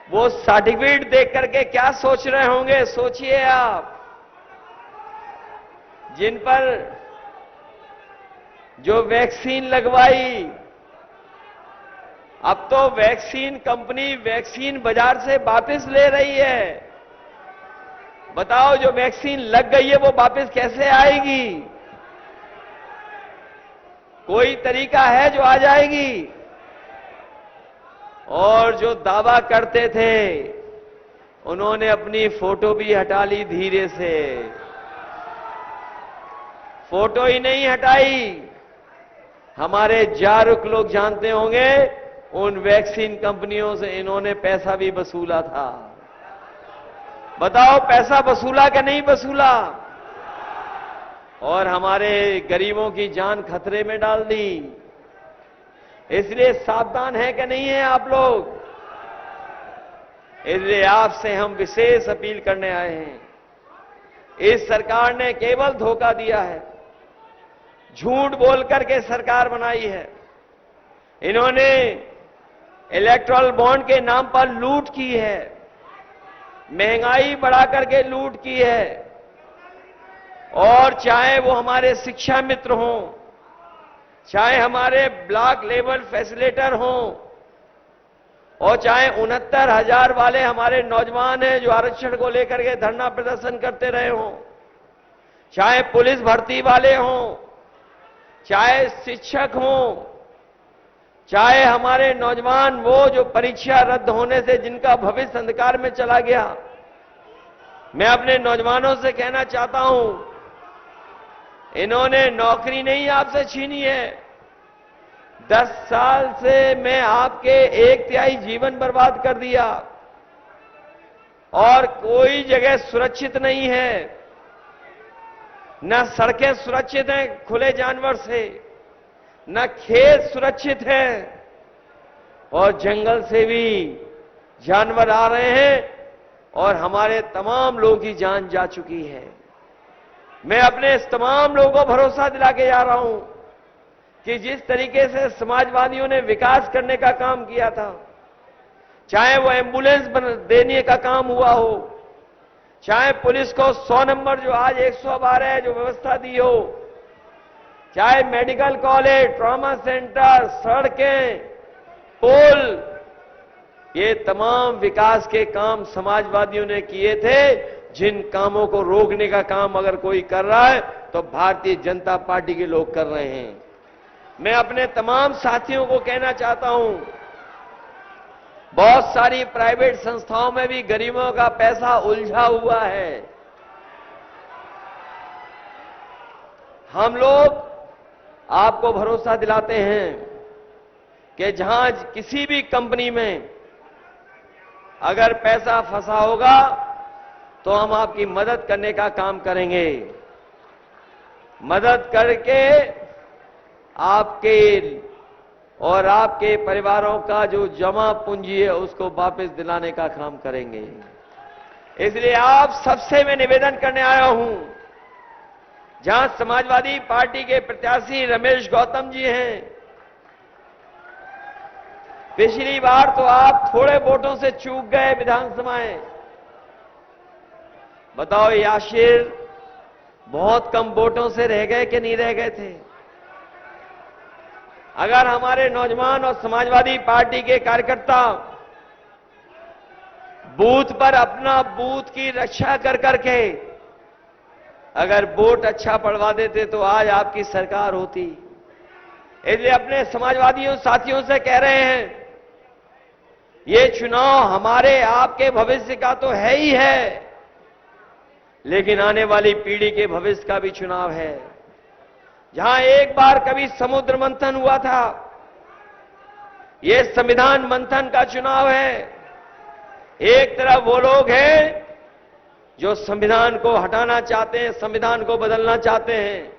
S10: वो सर्टिफिकेट देख करके क्या सोच रहे होंगे, सोचिए आप। जिन पर जो वैक्सीन लगवाई, अब तो वैक्सीन कंपनी वैक्सीन बाजार से वापस ले रही है। बताओ, जो वैक्सीन लग गई है वो वापस कैसे आएगी? कोई तरीका है जो आ जाएगी? और जो दावा करते थे उन्होंने अपनी फोटो भी हटा ली धीरे से। फोटो ही नहीं हटाई, हमारे जागरूक लोग जानते होंगे उन वैक्सीन कंपनियों से इन्होंने पैसा भी वसूला था। बताओ, पैसा वसूला कि नहीं वसूला? और हमारे गरीबों की जान खतरे में डाल दी। इसलिए सावधान है कि नहीं है आप लोग? इसलिए आपसे हम विशेष अपील करने आए हैं। इस सरकार ने केवल धोखा दिया है, झूठ बोल करके सरकार बनाई है। इन्होंने इलेक्टोरल बॉन्ड के नाम पर लूट की है, महंगाई बढ़ा करके लूट की है। और चाहे वो हमारे शिक्षा मित्र हों, चाहे हमारे ब्लॉक लेवल फैसिलिटेटर हों, और चाहे 69,000 वाले हमारे नौजवान हैं जो आरक्षण को लेकर के धरना प्रदर्शन करते रहे हों, चाहे पुलिस भर्ती वाले हों, चाहे शिक्षक हों, चाहे हमारे नौजवान वो जो परीक्षा रद्द होने से जिनका भविष्य अंधकार में चला गया। मैं अपने नौजवानों से कहना चाहता हूं, इन्होंने नौकरी नहीं आपसे छीनी है। 10 साल से मैं आपके 1/3 जीवन बर्बाद कर दिया और कोई जगह सुरक्षित नहीं है, न सड़कें सुरक्षित हैं खुले जानवर से, न खेत सुरक्षित है, और जंगल से भी जानवर आ रहे हैं और हमारे तमाम लोगों की जान जा चुकी है। मैं अपने इस तमाम लोगों को भरोसा दिला के जा रहा हूं कि जिस तरीके से समाजवादियों ने विकास करने का काम किया था, चाहे वो एम्बुलेंस देने का काम हुआ हो, चाहे पुलिस को 100 नंबर जो आज 112 है जो व्यवस्था दी हो, चाहे मेडिकल कॉलेज, ट्रॉमा सेंटर, सड़कें, पुल, ये तमाम विकास के काम समाजवादियों ने किए थे। जिन कामों को रोकने का काम अगर कोई कर रहा है तो भारतीय जनता पार्टी के लोग कर रहे हैं। मैं अपने तमाम साथियों को कहना चाहता हूं, बहुत सारी प्राइवेट संस्थाओं में भी गरीबों का पैसा उलझा हुआ है। हम लोग आपको भरोसा दिलाते हैं कि जहां किसी भी कंपनी में अगर पैसा फंसा होगा तो हम आपकी मदद करने का काम करेंगे। मदद करके आपके और आपके परिवारों का जो जमा पूंजी है उसको वापस दिलाने का काम करेंगे। इसलिए आप सबसे मैं निवेदन करने आया हूं, जहां समाजवादी पार्टी के प्रत्याशी रमेश गौतम जी हैं, पिछली बार तो आप थोड़े वोटों से चूक गए विधानसभा में। बताओ याशिर बहुत कम वोटों से रह गए कि नहीं रह गए थे? अगर हमारे नौजवान और समाजवादी पार्टी के कार्यकर्ता बूथ पर अपना बूथ की रक्षा कर करके अगर वोट अच्छा पड़वा देते तो आज आपकी सरकार होती। इसलिए अपने समाजवादियों साथियों से कह रहे हैं, ये चुनाव हमारे आपके भविष्य का तो है ही है, लेकिन आने वाली पीढ़ी के भविष्य का भी चुनाव है। जहां एक बार कभी समुद्र मंथन हुआ था, ये संविधान मंथन का चुनाव है। एक तरफ वो लोग हैं जो संविधान को हटाना चाहते हैं, संविधान को बदलना चाहते हैं,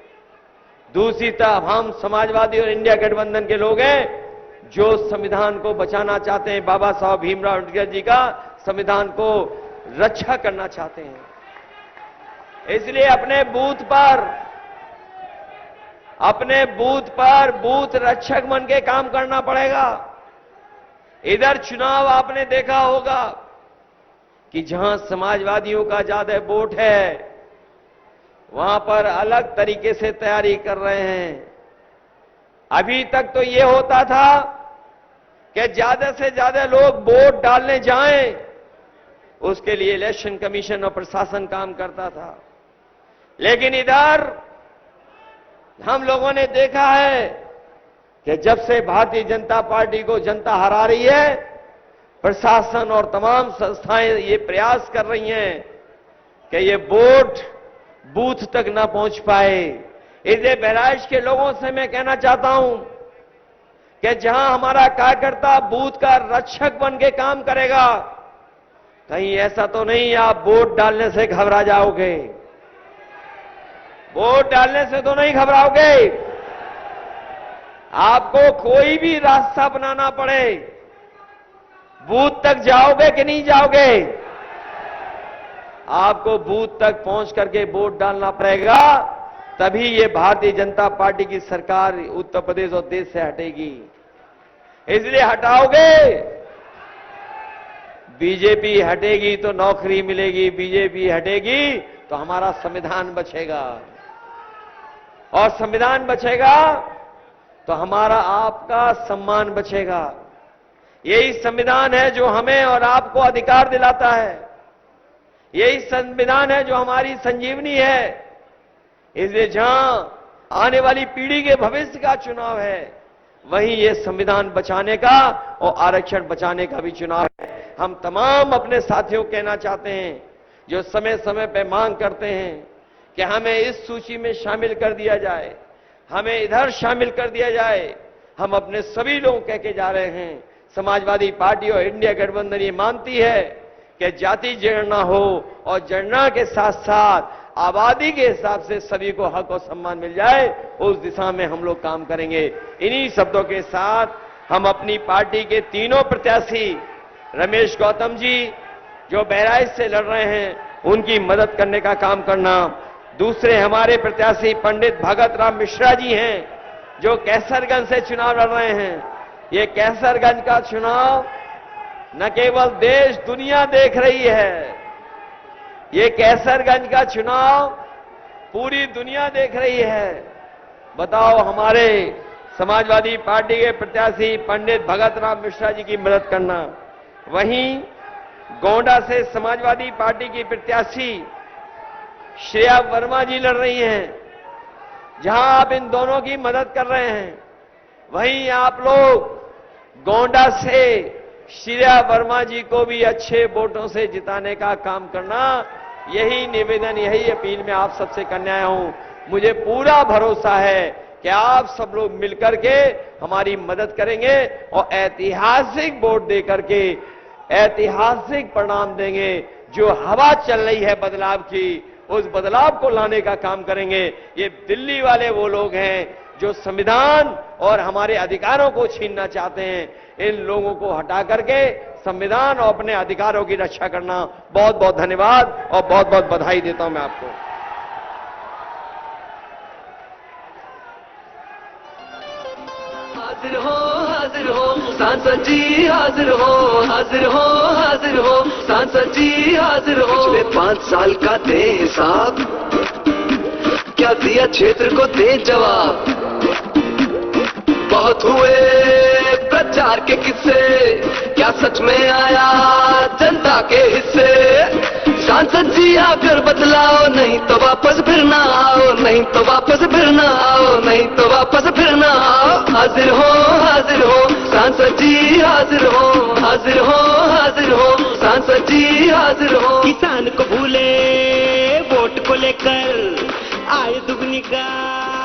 S10: दूसरी तरफ हम समाजवादी और इंडिया गठबंधन के लोग हैं जो संविधान को बचाना चाहते हैं, बाबा साहब भीमराव अम्बेडकर जी का संविधान को रक्षा करना चाहते हैं। इसलिए अपने बूथ पर बूथ रक्षक बन के काम करना पड़ेगा। इधर चुनाव आपने देखा होगा कि जहां समाजवादियों का ज्यादा वोट है वहां पर अलग तरीके से तैयारी कर रहे हैं। अभी तक तो ये होता था कि ज्यादा से ज्यादा लोग वोट डालने जाएं, उसके लिए इलेक्शन कमीशन और प्रशासन काम करता था। लेकिन इधर हम लोगों ने देखा है कि जब से भारतीय जनता पार्टी को जनता हरा रही है, प्रशासन और तमाम संस्थाएं ये प्रयास कर रही हैं कि ये वोट बूथ तक ना पहुंच पाए। इसलिए बहराइच के लोगों से मैं कहना चाहता हूं कि जहां हमारा कार्यकर्ता बूथ का रक्षक बन के काम करेगा, कहीं ऐसा तो नहीं आप वोट डालने से घबरा जाओगे? वोट डालने से तो नहीं घबराओगे? आपको कोई भी रास्ता बनाना पड़े, बूथ तक जाओगे कि नहीं जाओगे? आपको बूथ तक पहुंच करके वोट डालना पड़ेगा, तभी ये भारतीय जनता पार्टी की सरकार उत्तर प्रदेश और देश से हटेगी। इसलिए हटाओगे, बीजेपी हटेगी तो नौकरी मिलेगी, बीजेपी हटेगी तो हमारा संविधान बचेगा, और संविधान बचेगा तो हमारा आपका सम्मान बचेगा। यही संविधान है जो हमें और आपको अधिकार दिलाता है, यही संविधान है जो हमारी संजीवनी है। इसलिए जहां आने वाली पीढ़ी के भविष्य का चुनाव है, वहीं ये संविधान बचाने का और आरक्षण बचाने का भी चुनाव है। हम तमाम अपने साथियों को कहना चाहते हैं जो समय समय पर मांग करते हैं कि हमें इस सूची में शामिल कर दिया जाए, हमें इधर शामिल कर दिया जाए। हम अपने सभी लोग कह के जा रहे हैं, समाजवादी पार्टी और इंडिया गठबंधन ये मानती है कि जाति जनगणना हो और जनगणना के साथ साथ आबादी के हिसाब से सभी को हक और सम्मान मिल जाए, उस दिशा में हम लोग काम करेंगे। इन्हीं शब्दों के साथ हम अपनी पार्टी के तीनों प्रत्याशी रमेश गौतम जी जो बहराइच से लड़ रहे हैं, उनकी मदद करने का काम करना। दूसरे हमारे प्रत्याशी पंडित भगत राम मिश्रा जी हैं जो कैसरगंज से चुनाव लड़ रहे हैं। ये कैसरगंज का चुनाव न केवल देश दुनिया देख रही है, ये कैसरगंज का चुनाव पूरी दुनिया देख रही है। बताओ, हमारे समाजवादी पार्टी के प्रत्याशी पंडित भगत राम मिश्रा जी की मदद करना। वहीं गोंडा से समाजवादी पार्टी की प्रत्याशी श्रेया वर्मा जी लड़ रही हैं। जहां आप इन दोनों की मदद कर रहे हैं, वहीं आप लोग गोंडा से श्रेया वर्मा जी को भी अच्छे वोटों से जिताने का काम करना। यही निवेदन, यही अपील मैं आप सबसे करने आया हूं। मुझे पूरा भरोसा है कि आप सब लोग मिलकर के हमारी मदद करेंगे और ऐतिहासिक वोट देकर के ऐतिहासिक परिणाम देंगे। जो हवा चल रही है बदलाव की, उस बदलाव को लाने का काम करेंगे। ये दिल्ली वाले वो लोग हैं जो संविधान और हमारे अधिकारों को छीनना चाहते हैं। इन लोगों को हटा करके संविधान और अपने अधिकारों की रक्षा करना। बहुत बहुत धन्यवाद और बहुत बहुत बधाई देता हूं मैं आपको।
S11: हाजिर हो सांसद जी, हाजिर हो सांसद जी, हाजिर हो। पिछले 5 साल का दे हिसाब, क्या दिया क्षेत्र को दे जवाब। बहुत हुए प्रचार के किस्से, क्या सच में आया जनता के हिस्से। सांसद जी आकर बदलाओ, नहीं तो वापस फिर ना आओ, नहीं तो वापस फिर ना आओ, नहीं तो वापस फिर ना आओ। हाजिर हो सांसद जी, हाजिर हो सांसद जी, हाजिर हो।
S12: किसान को भूले वोट को लेकर आए दुगनी का